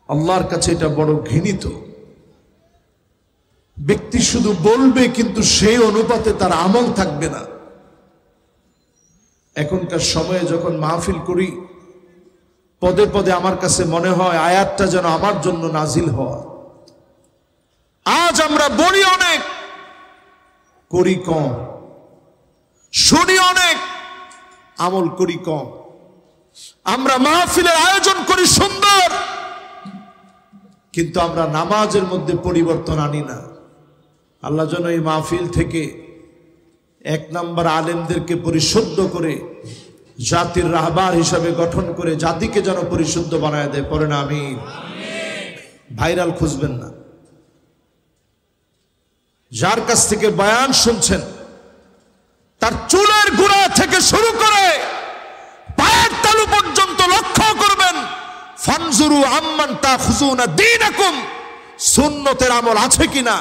আল্লাহর কাছে এটা বড় ঘৃণিত। ব্যক্তি শুধু বলবে কিন্তু সেই অনুপাতে তার আমল থাকবে না। এখনকার সময়ে যখন মাহফিল করি, পদে পদে আমার কাছে মনে হয় আয়াতটা যেন আমার জন্য নাজিল হওয়া। আজ আমরা বলি অনেক, করি কম, শুনি অনেক, আমল করি কম। আমরা মাহফিলের আয়োজন করি সুন্দর, কিন্তু আমরা নামাজের মধ্যে পরিবর্তন আনি না। আল্লাহ যেন এই মাহফিল থেকে এক নাম্বার আলেমদেরকে পরিশুদ্ধ করে জাতির রাহবার হিসাবে গঠন করে জাতিকে যেন পরিশুদ্ধ বানায় দেয়। পরে না আমিন। ভাইরাল খুঁজবেন না। যার কাছ থেকে বয়ান শুনছেন তার চুলের গোড়া থেকে শুরু করে পায়ের তালু পর্যন্ত লক্ষ্য করবেন, ফানজুরু আম্মান তাখুযুনা দীনাকুম, সুন্নতের আমল আছে কিনা।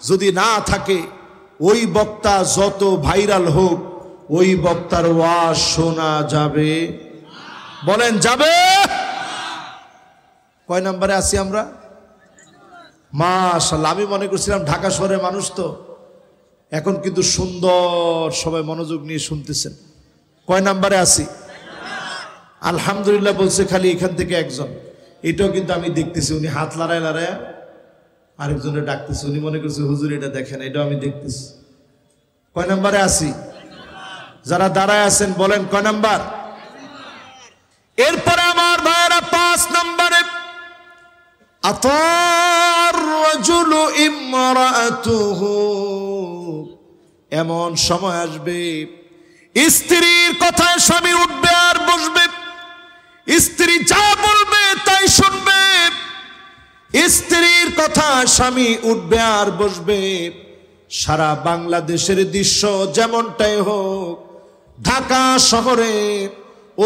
যদি না থাকে, ওই বক্তা যত ভাইরাল হোক, ওই বক্তার ওয়াজ শোনা যাবে? বলেন যাবে? কয় নম্বরে আছি আমরা? মাশাআল্লাহ। আমি মনে করছিলাম ঢাকা শহরের মানুষ তো, এখন কিন্তু সুন্দর সবাই মনোযোগ নিয়ে শুনতেছেন। কয় নম্বরে আছি? আলহামদুলিল্লাহ বলছে খালি এখান থেকে একজন। এটাও কিন্তু আমি দেখতেছি, উনি হাত লড়ায় লড়ায় আরেকজনের ডাকতেছে, উনি মনে করছে হুজুর এটা দেখেন, এটাও আমি দেখতেছি। কয় নম্বরে আছি? যারা দাঁড়ায় আছেন বলেন কয় নাম্বার? এরপরে আমার ভাইরা 5 নম্বরে, আতার রাজুলু ইমরাতুহু, এমন সময় আসবে স্ত্রীর কথায় স্বামী উঠবে আর বসবে, স্ত্রী যা বলবে তাই শুনবে। স্ত্রীর কথা স্বামী উঠবে আর বসবে। সারা বাংলাদেশের দৃশ্য যেমনটাই হোক, ঢাকা শহরে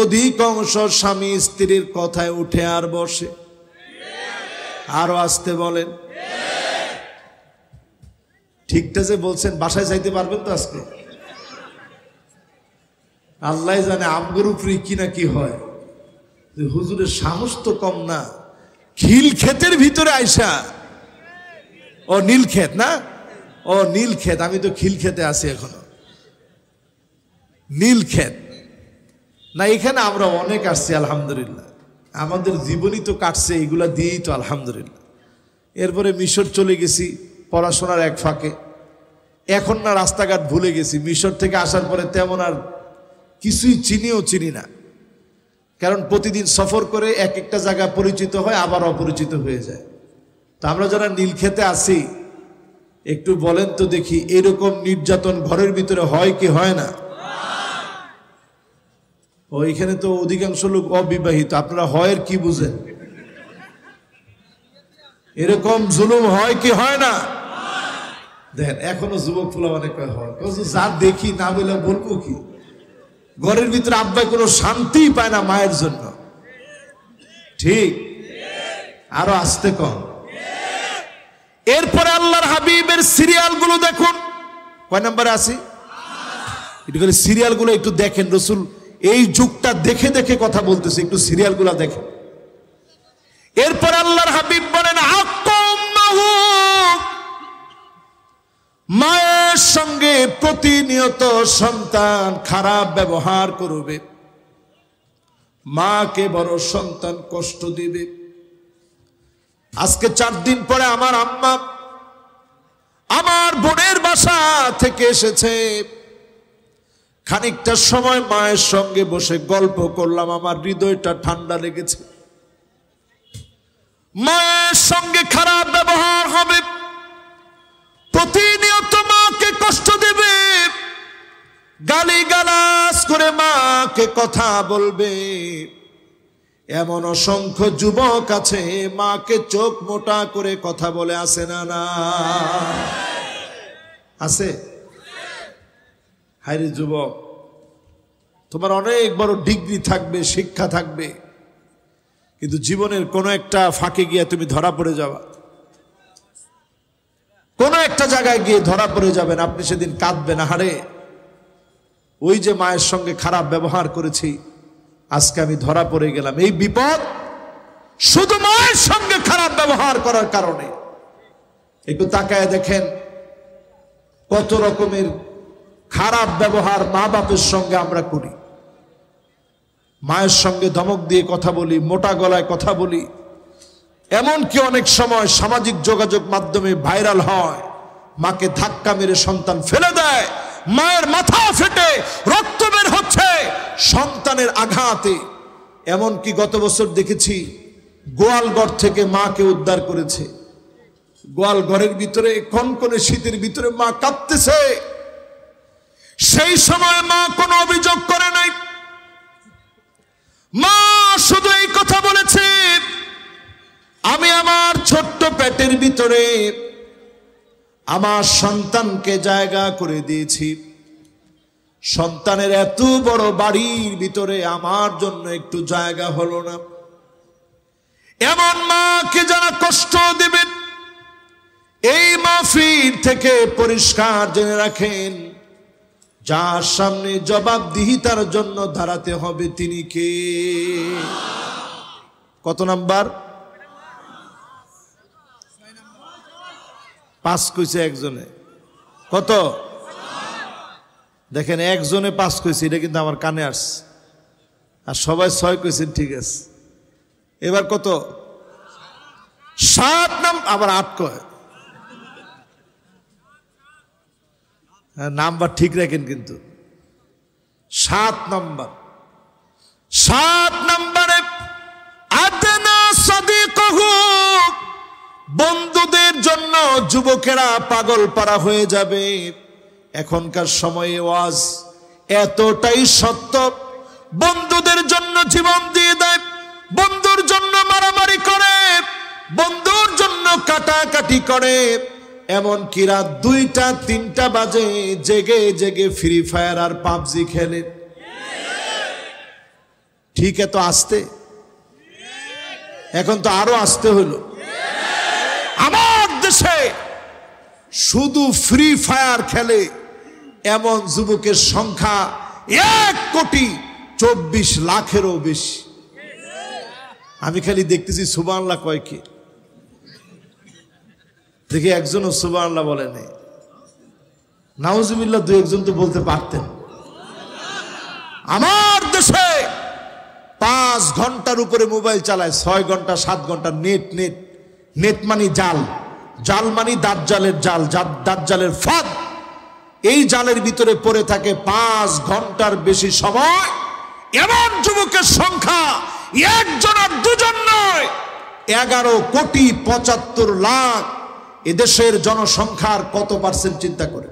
অধিকাংশ স্বামী স্ত্রীর কথায় উঠে আর বসে। আরো আসতে বলেন। ঠিকটা যে বলছেন, বাসায় যাইতে পারবেন তো আজকে? আল্লাহ জানে আমগর উপরে কি না কি হয়। হুজুরের সাহস তো কম না, খিল ক্ষেতের ভিতরে আইসা ও নীলক্ষেত না, ও নীলক্ষেত, আমি তো খিলক্ষেতে আছি এখনো। নীলক্ষেত না, এখানে আমরা অনেক আসছি আলহামদুলিল্লাহ, আমাদের জীবনই তো কাটছে এইগুলা দিয়েই তো আলহামদুলিল্লাহ। এরপরে মিশর চলে গেছি পড়াশোনার এক ফাঁকে, এখন না রাস্তাঘাট ভুলে গেছি। মিশর থেকে আসার পরে তেমন আর কিছুই চিনি না, কারণ প্রতিদিন সফর করে এক একটা জায়গা পরিচিত হয় আবার অপরিচিত হয়ে যায়। তো আমরা যারা নীলক্ষেতে আছি একটু বলেন তো দেখি, এরকম নির্যাতন ঘরের ভিতরে হয় কি হয় না? ওইখানে তো অধিকাংশ লোক অবিবাহিত, আপনারা হয় কি বুঝেন? এরকম জুলুম হয় কি হয় না? দেখেন এখনো যুবক ফুলা অনেক হয়, যা দেখি না বলে বলবো কি, ঘরের ভিতরে আব্বাই কোনো শান্তি পায় না মায়ের জন্য, ঠিক? আরো আসতে কম। এরপরে আল্লাহর হাবিবের সিরিয়াল গুলো দেখুন, কয় নম্বরে আসি? একটু সিরিয়াল গুলো একটু দেখেন, রসুল এই যুগটা দেখে দেখে কথা বলতেছে, একটু সিরিয়াল গুলা দেখেন। এরপর আল্লাহর হাবিব বলেন, মায়ের সঙ্গে প্রতিনিয়ত সন্তান খারাপ ব্যবহার করবে, মাকে বড় সন্তান কষ্ট দিবে। আজকে 4 দিন পরে আমার আম্মা আমার বোনের বাসা থেকে এসেছে, খানিকটা সময় মায়ের সঙ্গে বসে গল্প করলাম, আমার হৃদয়টা ঠান্ডা লেগেছে। মায়ের সঙ্গে খারাপ ব্যবহার হবে, প্রতিনিয়ত মাকে কষ্ট দেবে, গালিগালাজ করে মাকে কথা বলবে। এমন অসংখ্য যুবক আছে মাকে চোখ মোটা করে কথা বলে, আছে না? না আছে? হায়রে যুবক, তোমার অনেক বড় ডিগ্রি থাকবে, শিক্ষা থাকবে, কিন্তু জীবনের কোনো একটা ফাঁকে গিয়ে তুমি ধরা পড়ে যাবা, কোনো একটা জায়গায় গিয়ে ধরা পড়ে যাবেন, আপনি সেদিন কাঁদবেন, হারে ওই যে মায়ের সঙ্গে খারাপ ব্যবহার করেছি, আজকে আমি ধরা পড়ে গেলাম। এই বিপদ শুধু মায়ের সঙ্গে খারাপ ব্যবহার করার কারণে। একটু তাকায় দেখেন কত রকমের খারাপ ব্যবহার মা বাপের সঙ্গে আমরা করি। মায়ের সঙ্গে ধমক দিয়ে কথা বলি, মোটা গলায় কথা বলি, এমনকি অনেক সময় সামাজিক যোগাযোগ মাধ্যমে ভাইরাল হয়, মাকে ধাক্কা মেরে সন্তান ফেলে দেয়, মায়ের মাথা ফেটে রক্ত বের হচ্ছে সন্তানের আঘাতে। এমনকি গত বছর দেখেছি গোয়ালঘর থেকে মাকে উদ্ধার করেছে, গোয়ালঘরের ভিতরে কনকনে শীতের ভিতরে মা কাঁদতেছে, সেই সময় মা কোনো অভিযোগ করে নাই, মা শুধু এই কথা বলেছে, আমি আমার ছোট্ট পেটের ভিতরে আমার সন্তানকে জায়গা করে দিয়েছি, সন্তানের এত বড় বাড়ির ভিতরে আমার জন্য একটু জায়গা হলো না। এমন মাকে যারা কষ্ট দিবেন, এই মাহফিল থেকে পরিষ্কার জেনে রাখেন, যার সামনে জবাবদিহিতার জন্য দাঁড়াতে হবে তিনি কে? কত নাম্বার? 5 কইছে একজনে। কত? দেখেন একজনে 5 কইছে, এটা কিন্তু আমার কানে আসছে, আর সবাই 6 কইছেন, ঠিক আছে। এবার কত? 7 নাম্বার, আবার 8 কয়। নাম্বার ঠিক রাখেন কিন্তু। 7 নাম্বার, 7 নাম্বারে আদনা সাদিকহু, বন্ধুদের জন্য যুবকেরা পাগল পারা হয়ে যাবে। এখনকার সময়ে ওয়াজ এতটাই সত্য, বন্ধুদের জন্য জীবন দিয়ে দেয়, বন্ধুর জন্য মারামারি করে, বন্ধুর জন্য কাটাকাটি করে, এমনকি রাত 2টা-3টা বাজে জেগে জেগে ফ্রি ফায়ার আর পাবজি খেলে। ঠিক এত আসতে, এখন তো আরো আসতে হলো। আমার দেশে শুধু ফ্রি ফায়ার খেলে এমন যুবকের সংখ্যা 1,24,00,000-এরও বেশি। আমি খালি দেখতেছি সুবহানাল্লাহ কয় কি। দেখি একজন সুবহানাল্লাহ বলে নাই, নাউজুবিল্লাহ দু একজন তো বলতে পারতেন। আমার দেশে 5 ঘন্টার উপরে মোবাইল চালায়, 6 ঘন্টা 7 ঘন্টা নেট নেট নেট মানি জাল, জাল মানি দাজ্জালের জাল, দাজ্জালের ফাঁদ। এই জালের ভিতরে পড়ে থাকে 5 ঘন্টার বেশি সময়। এমন যুবকের সংখ্যা একজন আর দুজন নয়, 11,75,00,000। এদেশের জনসংখ্যার কত পার্সেন্ট চিন্তা করে?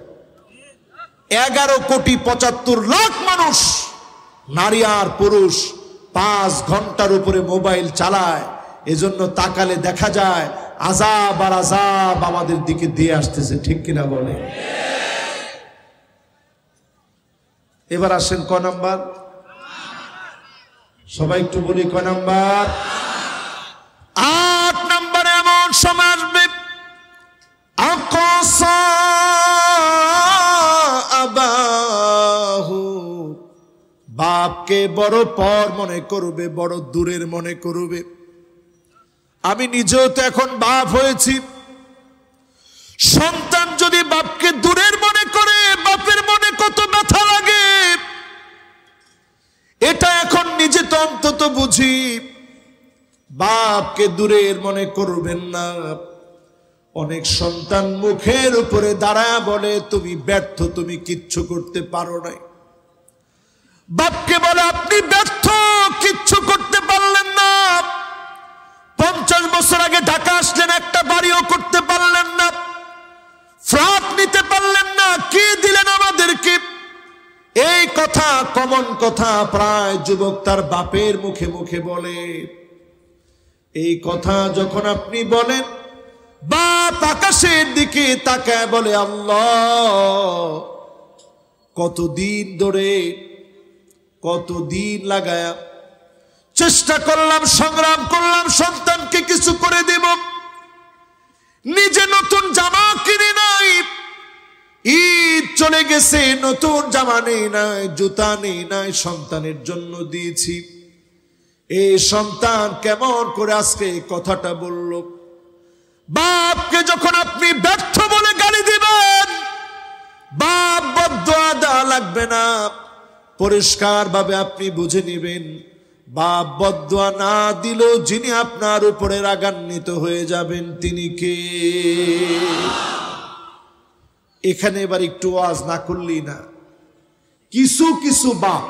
11,75,00,000 মানুষ, নারী আর পুরুষ 5 ঘন্টার উপরে মোবাইল চালায়। এজন্য তাকালে দেখা যায় আযাব আর আযাব আমাদের দিকে দিয়ে আসতেছে, ঠিক কিনা বলে? এবার আসেন ক নাম্বার? সবাই একটু বলি ক নাম্বার? 8 নম্বরে এমন সময় আসবে, আকসা আবাহু, বাপকে বড় পর মনে করবে, বড় দূরের মনে করবে। আমি নিজেও তো এখন বাপ হয়েছি। সন্তান যদি বাপকে দূরের মনে করে, বাপের মনে কত ব্যথা লাগে এটা এখন নিজে তো অন্তত বুঝি। বাপকে দূরের মনে করবেন না। অনেক সন্তান মুখের উপরে দাঁড়ায় বলে তুমি ব্যর্থ, তুমি কিচ্ছু করতে পারো নাই। বাপকে বলে আপনি ব্যর্থ, কিচ্ছু করতে পারলেন না। 50 বছর আগে ঢাকা আসলেন, একটা বাড়িও করতে পারলেন না, ফ্ল্যাট নিতে পারলেন না, কি দিলেন আমাদেরকে? এই কথা কমন কথা, প্রায় যুবক তার বাপের মুখে মুখে বলে। এই কথা যখন আপনি বলেন, বাপ আকাশের দিকে তাকায় বলে আল্লাহ, কতদিন ধরে, কতদিন লাগায়া চেষ্টা করলাম, সংগ্রাম করলাম সন্তানকে কিছু করে দেব, নিজে নতুন জামা কিনে নাই, ঈদ চলে গেছে নতুন জামা নেই নাই, জুতা নেই নাই, সন্তানের জন্য দিয়েছি। এই সন্তান কেমন করে আজকে এই কথাটা বলল? বাপকে যখন আপনি ব্যর্থ বলে গালি দিবেন, বাপ বদদুয়া দেওয়া লাগবে না, পরিষ্কার ভাবে আপনি বুঝে নেবেন বাপ বদদুয়া না দিলেও যিনি আপনার উপরে রাগান্বিত হয়ে যাবেন তিনি কে? এখানে এবার একটু ওয়াজ না করলেই না। কিছু কিছু বাপ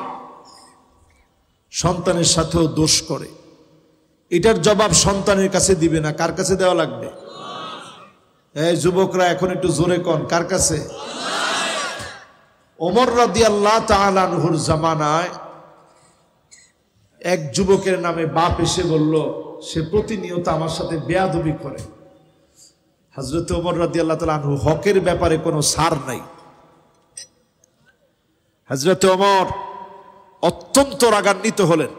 সন্তানের সাথেও দোষ করে, এটার জবাব সন্তানের কাছে দিবে না, কার কাছে দেওয়া লাগবে? এই যুবকরা এখন একটু জোরে কন, কার কাছে? ওমর রাদিয়াল্লাহু তাআলা আনহুর জামানায় এক যুবকের নামে বাপ এসে বলল সে প্রতিনিয়ত আমার সাথে বেয়াদবি করে। হযরত ওমর রাদিয়াল্লাহু তাআলা আনহু হকের ব্যাপারে কোনো ছাড় নাই। হযরত ওমর অত্যন্ত রাগান্বিত হলেন।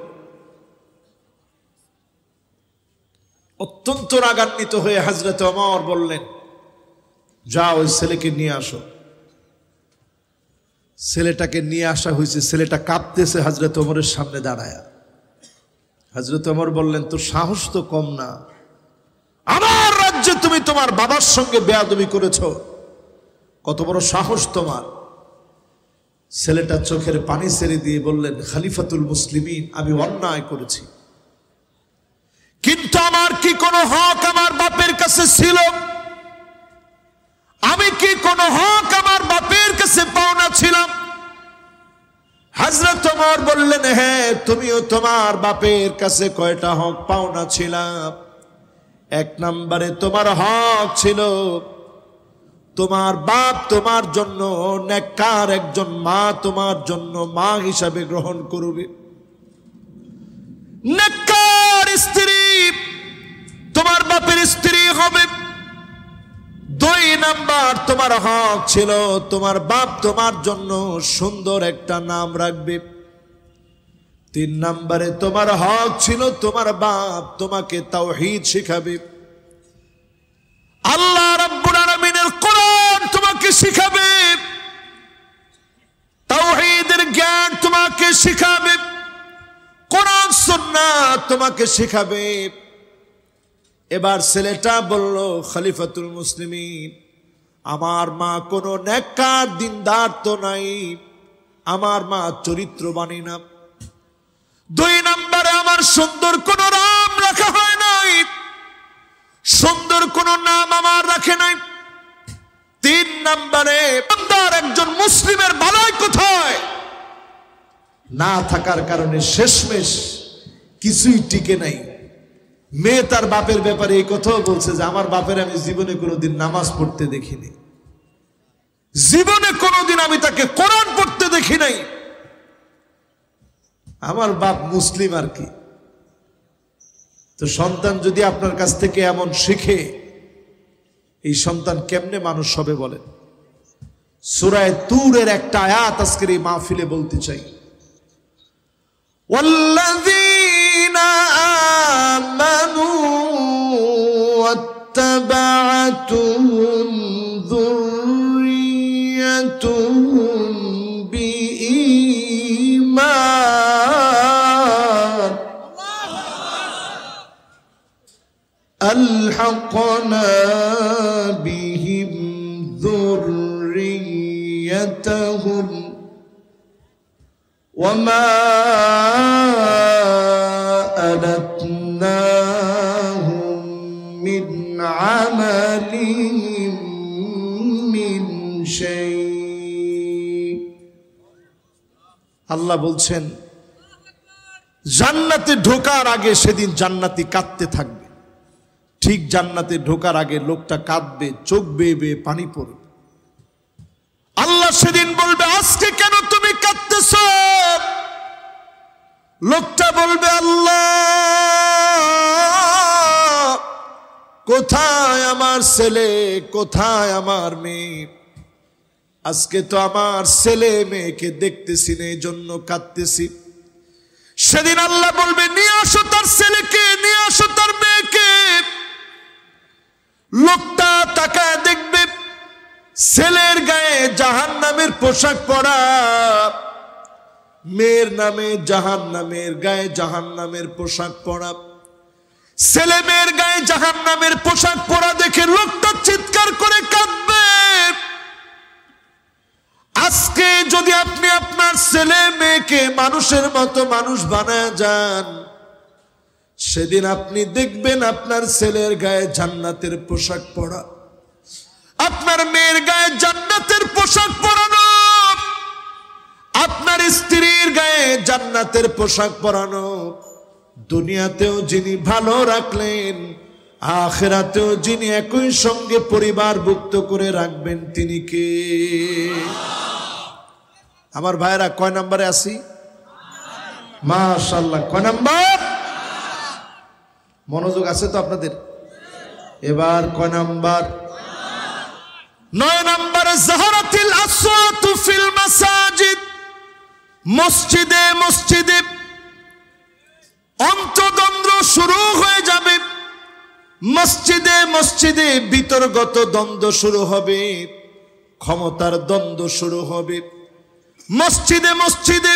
অত্যন্ত রাগান্বিত হয়ে হযরত ওমর বললেন, যাও ওই ছেলেকে নিয়ে আসো। ছেলেটাকে নিয়ে আসা হয়েছে, ছেলেটা কাঁপতেছে হযরত ওমরের সামনে দাঁড়ায়া। হযরত ওমর বললেন, তোর সাহস তো কম না, আমার রাজ্যে তুমি তোমার বাবার সঙ্গে বেয়াদবি করেছো, কত বড় সাহস তোমার? ছেলেটা চোখের পানি ছেড়ে দিয়ে বললেন, খলিফাতুল মুসলিমিন, আমি অন্যায় করেছি, কিন্তু আমার কি কোনো হক আমার বাপের কাছে ছিল? আমি কি কোনো হক আমার বাপের কাছে পাওনা ছিলাম? হযরত ওমর বললেন, হ্যাঁ, তুমিও তোমার বাপের কাছে কয়টা হক পাওনা ছিলাম। 1 নম্বরে তোমার হক ছিল তোমার বাপ তোমার জন্য নেককার একজন মা তোমার জন্য মা হিসাবে গ্রহণ করবে, নেককার স্ত্রী তোমার বাপের স্ত্রী হবে। 2 নাম্বার তোমার হক ছিল তোমার বাপ তোমার জন্য সুন্দর একটা নাম রাখবে। 3 নম্বরে তোমার হক ছিল তোমার বাপ তোমাকে তাওহীদ শিখাবে, আল্লাহ রাব্বুল আলামিনের কোরআন তোমাকে শিখাবে, তাওহীদের জ্ঞান তোমাকে শিখাবে, কোরআন সুন্নাহ তোমাকে শিখাবে। এবার ছেলেটা বলল, খলিফাতুল মুসলিমিন, আমার মা কোনো নেককার দিনদার তো নাই, আমার মা চরিত্রবানী না। 2 নম্বরে আমার সুন্দর কোন নাম রাখা হয় নাই, সুন্দর কোন নাম আমার রাখে নাই। 3 নম্বরে একজন মুসলিমের বালাই কোথায় না থাকার কারণে শেষমেশ কিছুই টিকে নাই। মেয়ে তার বাপের ব্যাপারে এই কথাও বলছে যে আমার বাপের আমি জীবনে কোনোদিন নামাজ পড়তে দেখিনি, জীবনে কোনোদিন আমি তাকে কোরআন পড়তে দেখি নাই, আমার বাপ মুসলিম আর কি। তো সন্তান যদি আপনার কাছ থেকে এমন শিখে, এই সন্তান কেমনে মানুষ হবে বলেন? সূরা তুরের একটা আয়াত আজকের এই মাহফিলে বলতে চাই। ওয়াল্লাযীনা আমানু ওয়াত্তাবা'তুহুম যুররিয়্যাতুহুম বিঈমান আলহাকনা বিহিম যুররিয়্যাতাহুম ওয়ামা আলাতনাহুম মিন আমালিহিম মিন শাই। আল্লাহ বলছেন জান্নাতে ঢোকার আগে সেদিন জান্নাতি কাঁদতে থাকবে। ঠিক জান্নাতে ঢোকার আগে লোকটা কাঁদবে, চোখ বেয়ে বেয়ে পানি পড়বে। আল্লাহ সেদিন বলবে, আজকে কেন তুমি কাঁদতেছো? লোকটা বলবে, আল্লাহ কোথায় আমার ছেলে, কোথায় আমার মেয়ে? আজকে তো আমার ছেলে মেয়েকে দেখতেছি না, এই জন্য কাঁদতেছি। সেদিন আল্লাহ বলবে, নিয়ে আসো তার ছেলেকে, নিয়ে আসো তার মেয়েকে। লোকটা তাকায় দেখবে ছেলের গায়ে জাহান্নামের পোশাক পরা, মেয়ের নামে জাহান্নামের গায়ে জাহান্নামের পোশাক পরা। ছেলে মেয়ের গায়ে জাহান্নামের পোশাক পরা দেখে লোকটা চিৎকার করে কাঁদবে। আজকে যদি আপনি আপনার ছেলে মেয়েকে মানুষের মতো মানুষ বানায় যান, সেদিন আপনি দেখবেন আপনার ছেলের গায়ে জান্নাতের পোশাক পরা, আপনার মেয়ের গায়ে জান্নাতের পোশাক পরানো, আপনার স্ত্রীর গায়ে জান্নাতের পোশাক পরানো। দুনিয়াতেও যিনি ভালো রাখলেন, আখিরাতেও যিনি একই সঙ্গে পরিবারভুক্ত করে রাখবেন, তিনি কে? আমার ভাইরা কয় নম্বরে আছি? মাশাআল্লাহ, কয় নাম্বার? মনোযোগ আছে তো আপনাদের? এবার কয় নাম্বার? 9 নম্বরে যাহারাতিল আসওয়াতু ফিল মাসাজিদ। মসজিদে মসজিদে অন্তদ্বন্দ্ব শুরু হয়ে যাবে, মসজিদে মসজিদে বিতর্গত দ্বন্দ্ব শুরু হবে, ক্ষমতার দ্বন্দ্ব শুরু হবে। মসজিদে মসজিদে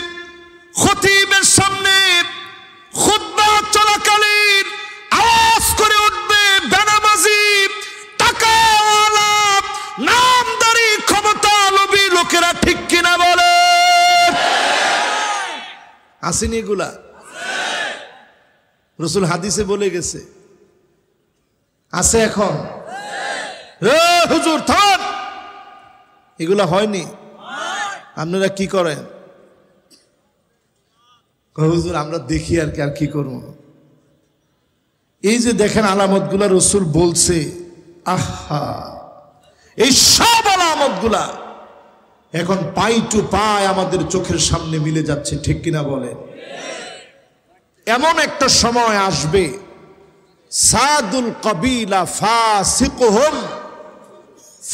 খতিবের সামনে খুতবা চলাকালীন আওয়াজ করে উঠবে বেনামাজি, টাকাওয়ালা, নামদারি, ক্ষমতা লোভী লোকেরা, ঠিক কিনা বলে? আসেনি এগুলা? রাসূল হাদিসে বলে গেছে, আছে এখন? হুজুর থাম, এগুলা হয়নি। আপনারা কি করেন? হুজুর আমরা দেখি আর কি, আর কি করবো? এই যে দেখেন আলামতগুলা রাসূল বলছে, আহা, এই সব আলামতগুলা এখন পাই টু পাই আমাদের চোখের সামনে মিলে যাচ্ছে, ঠিক কিনা বলেন? এমন একটা সময় আসবে, সাদুল কবিলা ফাসিকুহুম,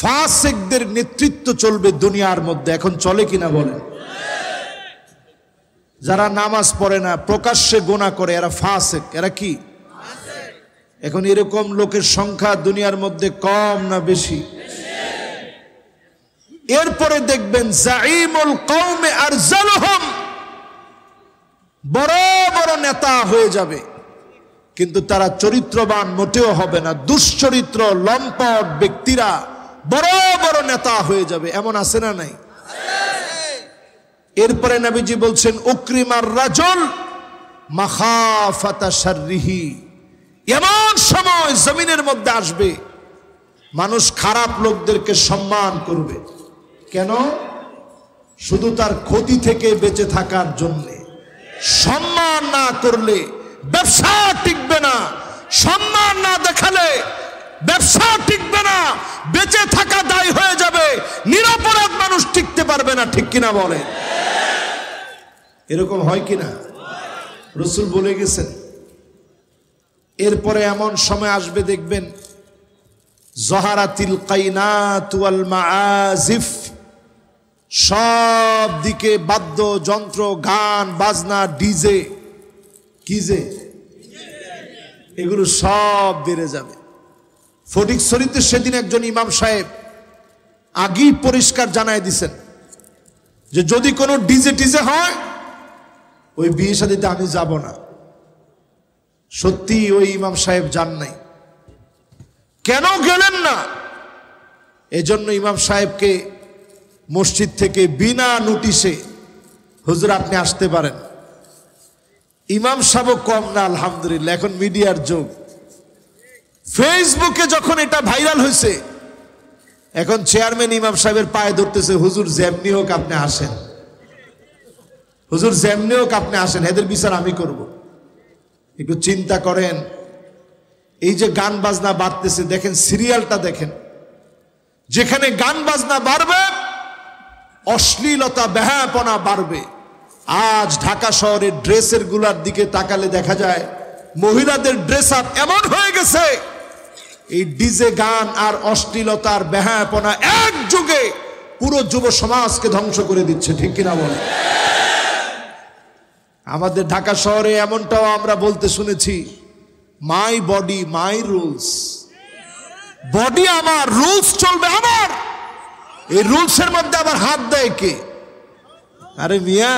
ফাসিকদের নেতৃত্ব চলবে দুনিয়ার মধ্যে। এখন চলে কিনা বলেন? যারা নামাজ পড়ে না, প্রকাশ্যে গুনাহ করে, এরা ফাসিক। এরা কি? এখন এরকম লোকের সংখ্যা দুনিয়ার মধ্যে কম না বেশি? এরপরে দেখবেন জাইমুল কওমে আরজালুহুম, বড় বড় নেতা হয়ে যাবে, কিন্তু তারা চরিত্রবান মোটেও হবে না, দুশ্চরিত্র লম্পট ব্যক্তিরা বড় বড় নেতা হয়ে যাবে। এমন আছে না নাই? এরপরে নবীজি বলছেন উকরিমার রাজুল মাখাফাতা শাররিহি, এমন সময় জমিনের মধ্যে আসবে মানুষ খারাপ লোকদেরকে সম্মান করবে। কেন? শুধু তার ক্ষতি থেকে বেঁচে থাকার জন্য। সম্মান না করলে ব্যবসা টিকবে না, সম্মান না দেখালে ব্যবসা টিকবে না, বেঁচে থাকা দায় হয়ে যাবে, নিরপরাধ মানুষ টিকতে পারবে না। ঠিক কিনা বলে? এরকম হয় কিনা? রাসূল বলে গেছেন। এরপরে এমন সময় আসবে দেখবেন জহারাতিল কাইনাত ওয়াল মাআজিফ, সব দিকে বাদ্যযন্ত্র, গান বাজনা, ডিজে, কিজে, এগুলো সব বেড়ে যাবে। ফটিকছড়িতে সেদিন একজন ইমাম সাহেব আগেই পরিষ্কার জানায় দিছেন যে যদি কোনো ডিজে টিজে হয় ওই বিয়ে শাদীতে আমি যাব না। সত্যি ওই ইমাম সাহেব যান নাই। কেন গেলেন না? এজন্য ইমাম সাহেবকে মসজিদ থেকে বিনা নোটিশে হুজুর আপনি আসতে পারেন। ইমাম সাহেব কম না, আলহামদুলিল্লাহ, এখন মিডিয়ার যুগ। ফেসবুকে যখন এটা ভাইরাল হয়েছে, এখন চেয়ারম্যান ইমাম সাহেবের পায়ে ধরতেছে, হুজুর যেমনি হোক আপনি আসেন, হুজুর যেমনি হোক আপনি আসেন, এদের বিচার আমি করব। একটু চিন্তা করেন, এই যে গান বাজনা বাড়তেছে, দেখেন সিরিয়ালটা দেখেন, যেখানে গান বাজনা বাড়বে অশ্লীলতা বেহায়াপনা বাড়বে। আজ ঢাকা শহরের ড্রেসের গুলার দিকে তাকালে দেখা যায় মহিলাদের ড্রেস আপ এমন হয়ে গেছে, এই ডিজে গান আর অশ্লীলতার বেহায়াপনা একযোগে পুরো যুব সমাজকে ধ্বংস করে দিচ্ছে। ঠিক কিনা বলে? আমাদের ঢাকা শহরে এমনটাও আমরা বলতে শুনেছি, my body my rules. Body আমার, রুলস চলবে আমার। এই রুলসের মধ্যে আবার হাত দেয় কে? আরে মিয়া,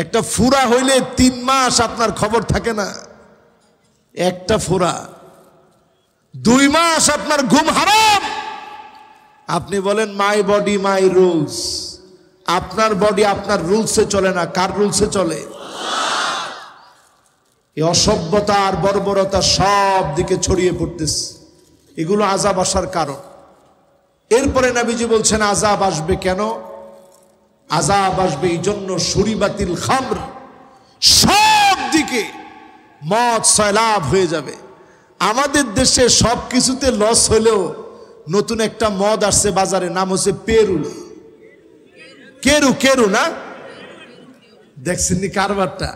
একটা ফুরা হইলে 3 মাস আপনার খবর থাকে না। একটা ফুরা 2 মাস আপনার ঘুম হারাম। আপনি বলেন মাই বডি মাই রুলস। আপনার বডি আপনার রুলসে চলে না, কার রুলসে চলে? এই অসভ্যতা আর বর্বরতা সব দিকে ছড়িয়ে পড়তেছে, এগুলো আযাব আসার কারণ। এরপরে নবীজি বলছেন আযাব আসবে কেন? আযাব আসবে এই জন্য শুরিবাতিল খামর, সব দিকে মদ সয়লাব হয়ে যাবে। আমাদের দেশে সব কিছুতে লস হলেও নতুন একটা মদ আসছে বাজারে, নাম হচ্ছে পেরু। কেরু, কেরু না? দেখছেন নি কারবারটা?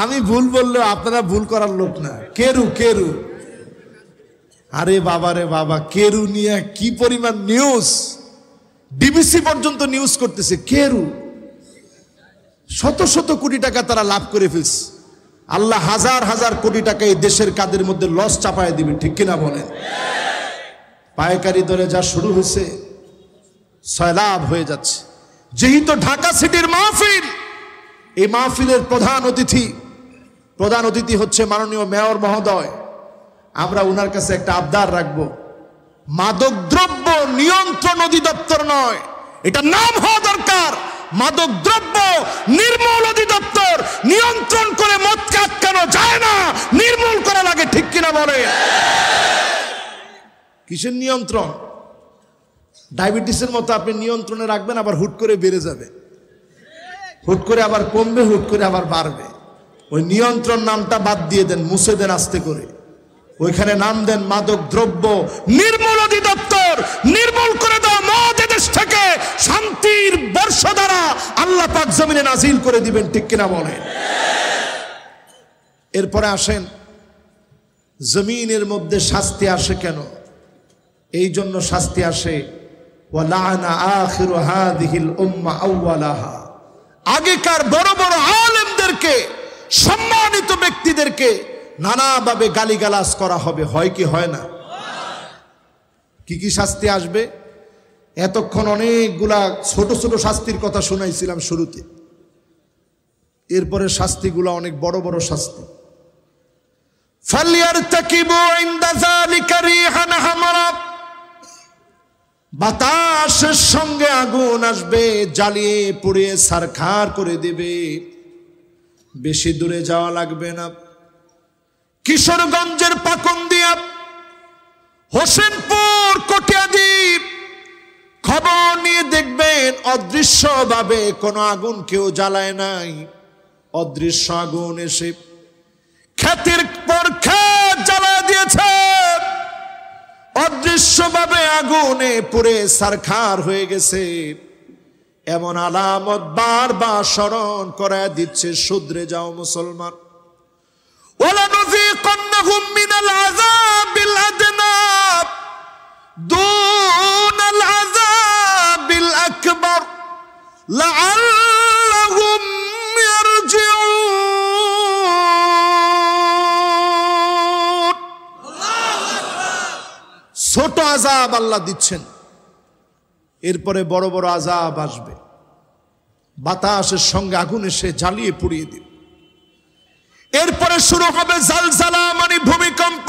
আমি ভুল বললেও আপনারা ভুল করার লোক না। কেরু, কেরু। আরে বাবা রে বাবা, কেরু নিয়ে কি পরিমাণ নিউজ, ডিবিসি পর্যন্ত নিউজ করতেছে। কেরু শত শত কোটি টাকা তারা লাভ করে ফেলছে। আল্লাহ হাজার হাজার কোটি টাকা এই দেশের কাদের মধ্যে লস চাপায় দিবে। ঠিক কিনা বলেন? পাইকারি দরে যা শুরু হয়েছে সয়লাব হয়ে যাচ্ছে। যেহেতু ঢাকা সিটির মাহফিল, এই মাহফিলের প্রধান অতিথি হচ্ছে মাননীয় মেয়র মহোদয়। আমরা ওনার কাছে একটা আবদার রাখবো, মাদকদ্রব্য নিয়ন্ত্রণ অধিদপ্তর নয়, এটা নাম হওয়া দরকার মাদকদ্রব্য নির্মূল অধিদপ্তর। নিয়ন্ত্রণ করে মদকে আটকানো যায় না, নির্মূল করা লাগে। ঠিক কিনা বলে? কিসের নিয়ন্ত্রণ? ডায়াবেটিসের মতো আপনি নিয়ন্ত্রণে রাখবেন, আবার হুট করে বেড়ে যাবে, হুট করে আবার কমবে, হুট করে আবার বাড়বে। ওই নিয়ন্ত্রণ নামটা বাদ দিয়ে দেন, মুছে দেন আস্তে করে। ওইখানে নাম দেন মাদক দ্রব্য নির্মূল অধিদপ্তর। নির্মূল করে দাও মদ দেশ থেকে, শান্তির বর্ষধারা আল্লাহ পাক জমিনে নাজিল করে দিবেন। ঠিক কিনা বলেন? এরপরে আসেন, জমিনের মধ্যে শাস্তি আসে কেন? এই জন্য শাস্তি আসে, ওয়ালানা আখিরু হাযিহিল উম্মাহ আউওয়ালাহা। আগেকার বড় বড় আলেমদেরকে, সম্মানিত ব্যক্তিদেরকে নানাভাবে গালিগালাজ করা হবে। হয় কি হয় না? কি কি শাস্তি আসবে? এতক্ষণ অনেকগুলা ছোট ছোট শাস্তির কথা শুনাইছিলাম শুরুতে। এরপরে শাস্তিগুলো অনেক বড় বড় শাস্তি। ফালইয়ারতাকিবু ইনদা যালিকা রিহান হামারা, বাতাসের সঙ্গে আগুন আসবে, জ্বালিয়ে পুড়িয়ে ছারখার করে দেবে। বেশি দূরে যাওয়া লাগবে না, কিশোরগঞ্জের পাকুন্দিয়া, হোসেনপুর, কটিয়াদীপ, খবর নিয়ে দেখবেন অদৃশ্যভাবে কোনো আগুন কেউ জ্বালায় নাই। অদৃশ্য আগুন এসে ক্ষেতের পর ক্ষেত জ্বালা দিয়েছে, অদৃশ্যভাবে আগুনে পুড়ে ছারখার হয়ে গেছে। এমন আলামত বারবার স্মরণ করায় দিচ্ছে, শুধরে যাও মুসলমান। ওয়ালানুযীকান্নাহুম মিনাল আযাবিল আদনা দুনাল আযাবিল আকবার লাআল্লাহুম ইয়ারজিউন। ছোট আযাব আল্লাহ দিচ্ছেন, এরপরে বড় বড় আযাব আসবে। বাতাসের সঙ্গে আগুন এসে জ্বালিয়ে পুড়িয়ে দিবে। এরপরে শুরু হবে জালজালা, মানে ভূমিকম্প।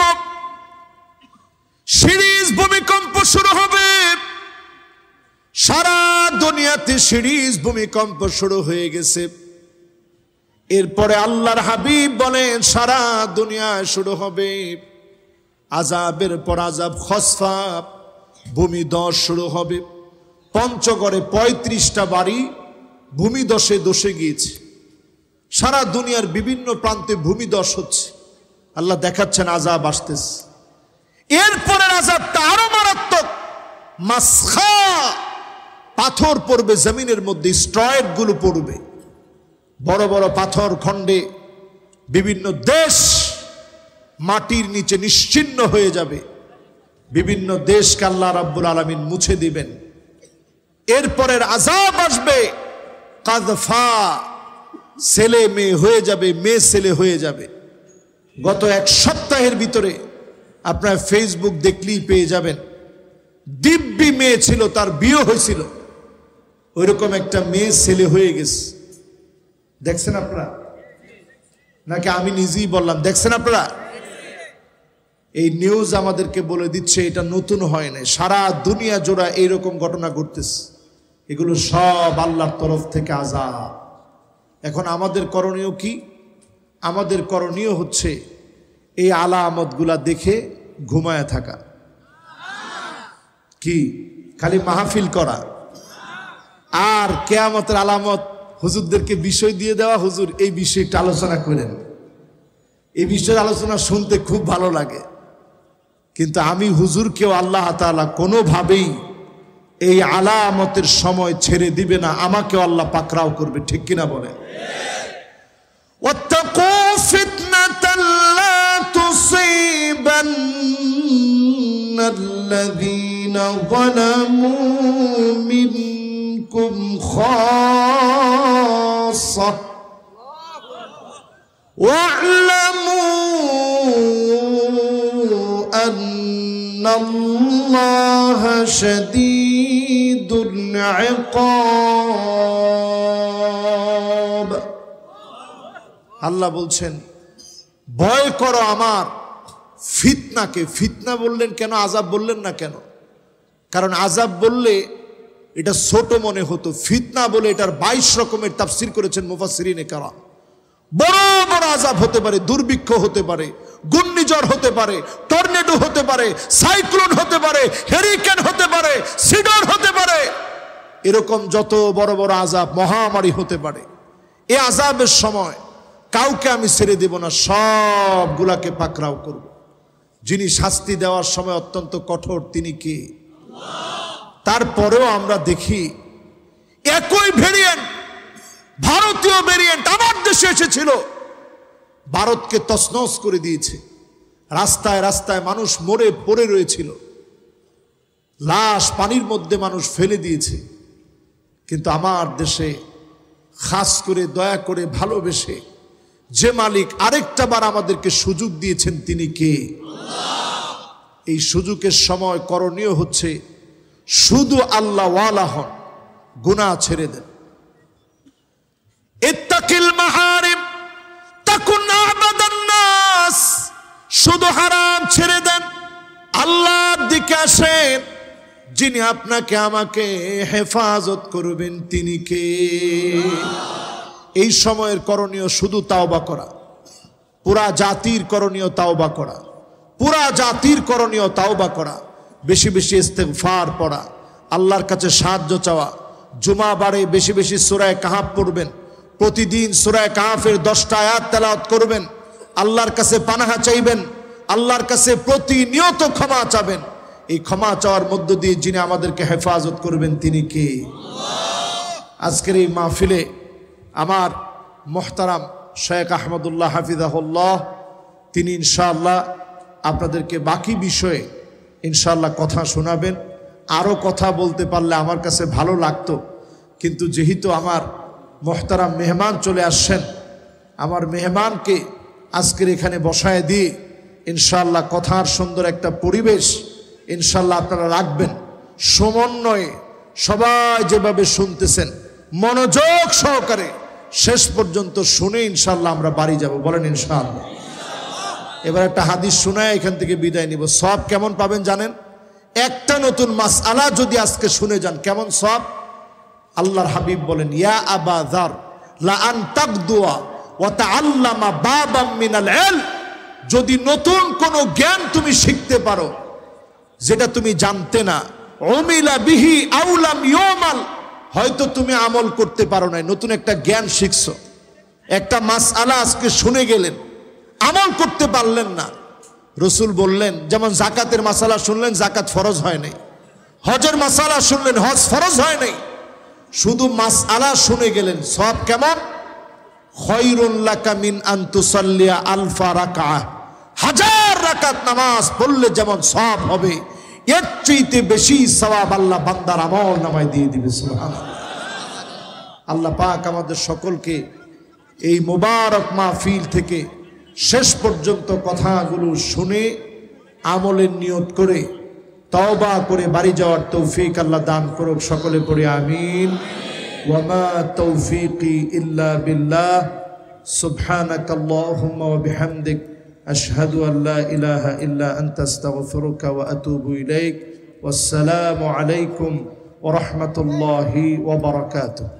সিরিজ ভূমিকম্প শুরু হবে। সারা দুনিয়াতে সিরিজ ভূমিকম্প শুরু হয়ে গেছে। এরপরে আল্লাহর হাবিব বলেন সারা দুনিয়ায় শুরু হবে আযাবের পর আযাব। খসফা, ভূমিধস শুরু হবে। পঞ্চগড়ে 35টা বাড়ি ভূমিধসে ধসে গিয়েছে। সারা দুনিয়ার বিভিন্ন প্রান্তে ভূমিধস হচ্ছে। আল্লাহ দেখাচ্ছেন আযাব আসতেছে। এরপরের আযাবটা আরো মারাত্মক। মাসখা, পাথর পড়বে জমিনের মধ্যে, স্ট্রয়েড গুলো পড়বে, বড় বড় পাথর খণ্ডে বিভিন্ন দেশ মাটির নিচে নিশ্চিহ্ন হয়ে যাবে। বিভিন্ন দেশকে আল্লাহ রাব্বুল আলামিন মুছে দিবেন। এরপরের আযাব আসবে কাযফা, ছেলে মেয়ে হয়ে যাবে, মেয়ে ছেলে হয়ে যাবে। গত এক সপ্তাহের ভিতরে আপনার ফেসবুক দেখলেই পেয়ে যাবেন, দিব্যি মেয়ে ছিল, তার বিয়ে হয়েছিল, ওইরকম একটা মেয়ে ছেলে হয়ে গেছে। দেখছেন আপনারা নাকি আমি নিজেই বললাম? দেখছেন আপনারা? এই নিউজ আমাদেরকে বলে দিচ্ছে এটা নতুন হয় না, সারা দুনিয়া জোড়া এইরকম ঘটনা ঘটতেছে। এগুলো সব আল্লাহর তরফ থেকে আযাব। এখন আমাদের করণীয় কি? আমাদের করণীয় হচ্ছে এই আলামতগুলা দেখে ঘুমায় থাকা। কি খালি মাহফিল করা আর কিয়ামতের আলামত হুজুরদেরকে বিষয় দিয়ে দেওয়া, হুজুর এই বিষয়টা আলোচনা করেন, এই বিষয়ের আলোচনা শুনতে খুব ভালো লাগে। কিন্তু আমি হুজুরকেও আল্লাহ তাআলা কোনোভাবেই এই আলামতের সময় ছেড়ে দিবে না, আমাকেও আল্লাহ পাকড়াও করবে। ঠিক কিনা বলে? ওয়াত্তাকু ফিতনাতাল লা তুসিবান্নাল্লাযীনা যালামু মিনকুম খাসসা ওয়া'লামু আন্নাল্লাহা শাদীদুল ইকাব। আল্লাহ বলছেন ভয় করো আমার ফিতনাকে। ফিতনা বললেন কেন, আযাব বললেন না কেন? কারণ আযাব বললে এটা ছোট মনে হতো, ফিতনা বলে এটার 22 রকমের তাফসীর করেছেন মুফাসসিরিনে কেরাম। বড় বড় আযাব হতে পারে, দুর্ভিক্ষ হতে পারে, ঘূর্ণিঝড় হতে পারে, টর্নেডো হতে পারে, সাইক্লোন হতে পারে, হেরিকেন হতে পারে, সিডর হতে পারে, এরকম যত বড় বড় আযাব, মহামারী হতে পারে। এই আযাবের সময় কাউকে আমি ছেড়ে দেব না, সবগুলাকে পাকড়াও করব। যিনি শাস্তি দেওয়ার সময় অত্যন্ত কঠোর, তিনি কে? তারপরেও আমরা দেখি একই ভেরিয়েন্ট, ভারতীয় ভেরিয়েন্ট আমার দেশে এসেছিল, ভারতকে তছনছ করে দিয়েছে। রাস্তায় রাস্তায় মানুষ মরে পড়ে রয়েছিল, লাশ পানির মধ্যে মানুষ ফেলে দিয়েছে। কিন্তু আমার দেশে খাস করে দয়া করে ভালোবেসে যে মালিক আরেকটা বার আমাদেরকে সুযোগ দিয়েছেন, তিনি কে? এই সুযোগের সময় করণীয় হচ্ছে শুধু আল্লাহ ওয়ালা হন, গুনাহ ছেড়ে দেন। ইত্তাকিল মাহারিম তাকুন আবাদান নাস, শুধু হারাম ছেড়ে দেন, আল্লাহর দিকে আসেন। যিনি আপনাকে আমাকে হেফাজত করবেন তিনি কে? এই সময়ের করণীয় শুধু তাওবা করা, পুরা জাতির করণীয় তাওবা করা, পুরা জাতির করণীয় তাওবা করা, বেশি বেশি ইস্তেগফার পড়া, আল্লাহর কাছে সাহায্য চাওয়া। জুমা বারে বেশি বেশি সূরা কাহাফ পড়বেন, প্রতিদিন সূরা কাহাফের 10টা আয়াত তেলাওয়াত করবেন, আল্লাহর কাছে পানাহা চাইবেন, আল্লাহর কাছে প্রতিনিয়ত ক্ষমা চাবেন। এই ক্ষমা চাওয়ার মধ্য দিয়ে যিনি আমাদেরকে হেফাজত করবেন তিনি কে? আজকের এই মাহফিলে আমার মুহতারাম শেখ আহমদুল্লাহ হাফিজাহুল্লাহ, তিনি ইনশাআল্লাহ আপনাদেরকে বাকি বিষয়ে ইনশাআল্লাহ কথা শোনাবেন। আরও কথা বলতে পারলে আমার কাছে ভালো লাগতো, কিন্তু যেহেতু আমার মুহতারাম মেহমান চলে আসছেন, আমার মেহমানকে আজকের এখানে বসায় দিয়ে ইনশাআল্লাহ কথার সুন্দর একটা পরিবেশ ইনশাআল্লাহ আপনারা রাখবেন। সমন্বয়ে সবাই যেভাবে শুনতেছেন মনোযোগ সহকারে শেষ পর্যন্ত শুনে ইনশাআল্লাহ আমরা বাড়ি যাব। বলেন ইনশাআল্লাহ। এবার একটা হাদিস শোনায় এখান থেকে বিদায় নিব। সব কেমন পাবেন জানেন? একটা নতুন মাসআলা যদি আজকে শুনে যান কেমন সব? আল্লাহর হাবিব বলেন, ইয়া আবা যার লা আন তাকদুয়া ওয়া তাআল্লামা বাবাম মিনাল ইলম, যদি নতুন কোনো জ্ঞান তুমি শিখতে পারো যেটা তুমি জানতে না, উমিলা বিহি আউলাম ইউমাল, হয়তো তুমি আমল করতে পারো না, নতুন একটা জ্ঞান শিখছো, একটা মাসআলা আজকে শুনে গেলেন, আমল করতে পারলেন না। রসুল বললেন, যেমন জাকাতের মাসালা শুনলেন, জাকাত ফরজ হয় নাই, হজের মাসালা শুনলেন, হজ ফরজ হয় নাই, শুধু মাসআলা শুনে গেলেন, সব কেমন? খায়রুন লাকা মিন আন তুসাল্লিয়া আলফা রাকাআহ, 1000 রাকাত নামাজ পড়লে যেমন সওয়াব হবে, এর চাইতে বেশি সওয়াব আল্লাহ বান্দার আমল নামায় দিয়ে দিবে। সুবহানাল্লাহ। আল্লাহ পাক আমাদের সকলকে এই মোবারক মাহফিল থেকে শেষ পর্যন্ত কথাগুলো শুনে আমলের নিয়ত করে তওবা করে বাড়ি যাওয়ার তৌফিক আল্লাহ দান করুক। সকলে পড়ি আমিন। ওয়া মা তৌফিকি ইল্লা বিল্লাহ। সুবহানাকাল্লাহুম্মা ওয়া বিহামদিক আশহাদু আল লা ইলাহা ইল্লা আনতা আস্তাগফিরুকা ওয়া আতুবু ইলাইক। ওয়াসসালামু আলাইকুম ওয়া রাহমাতুল্লাহি ওয়া বারাকাতুহু।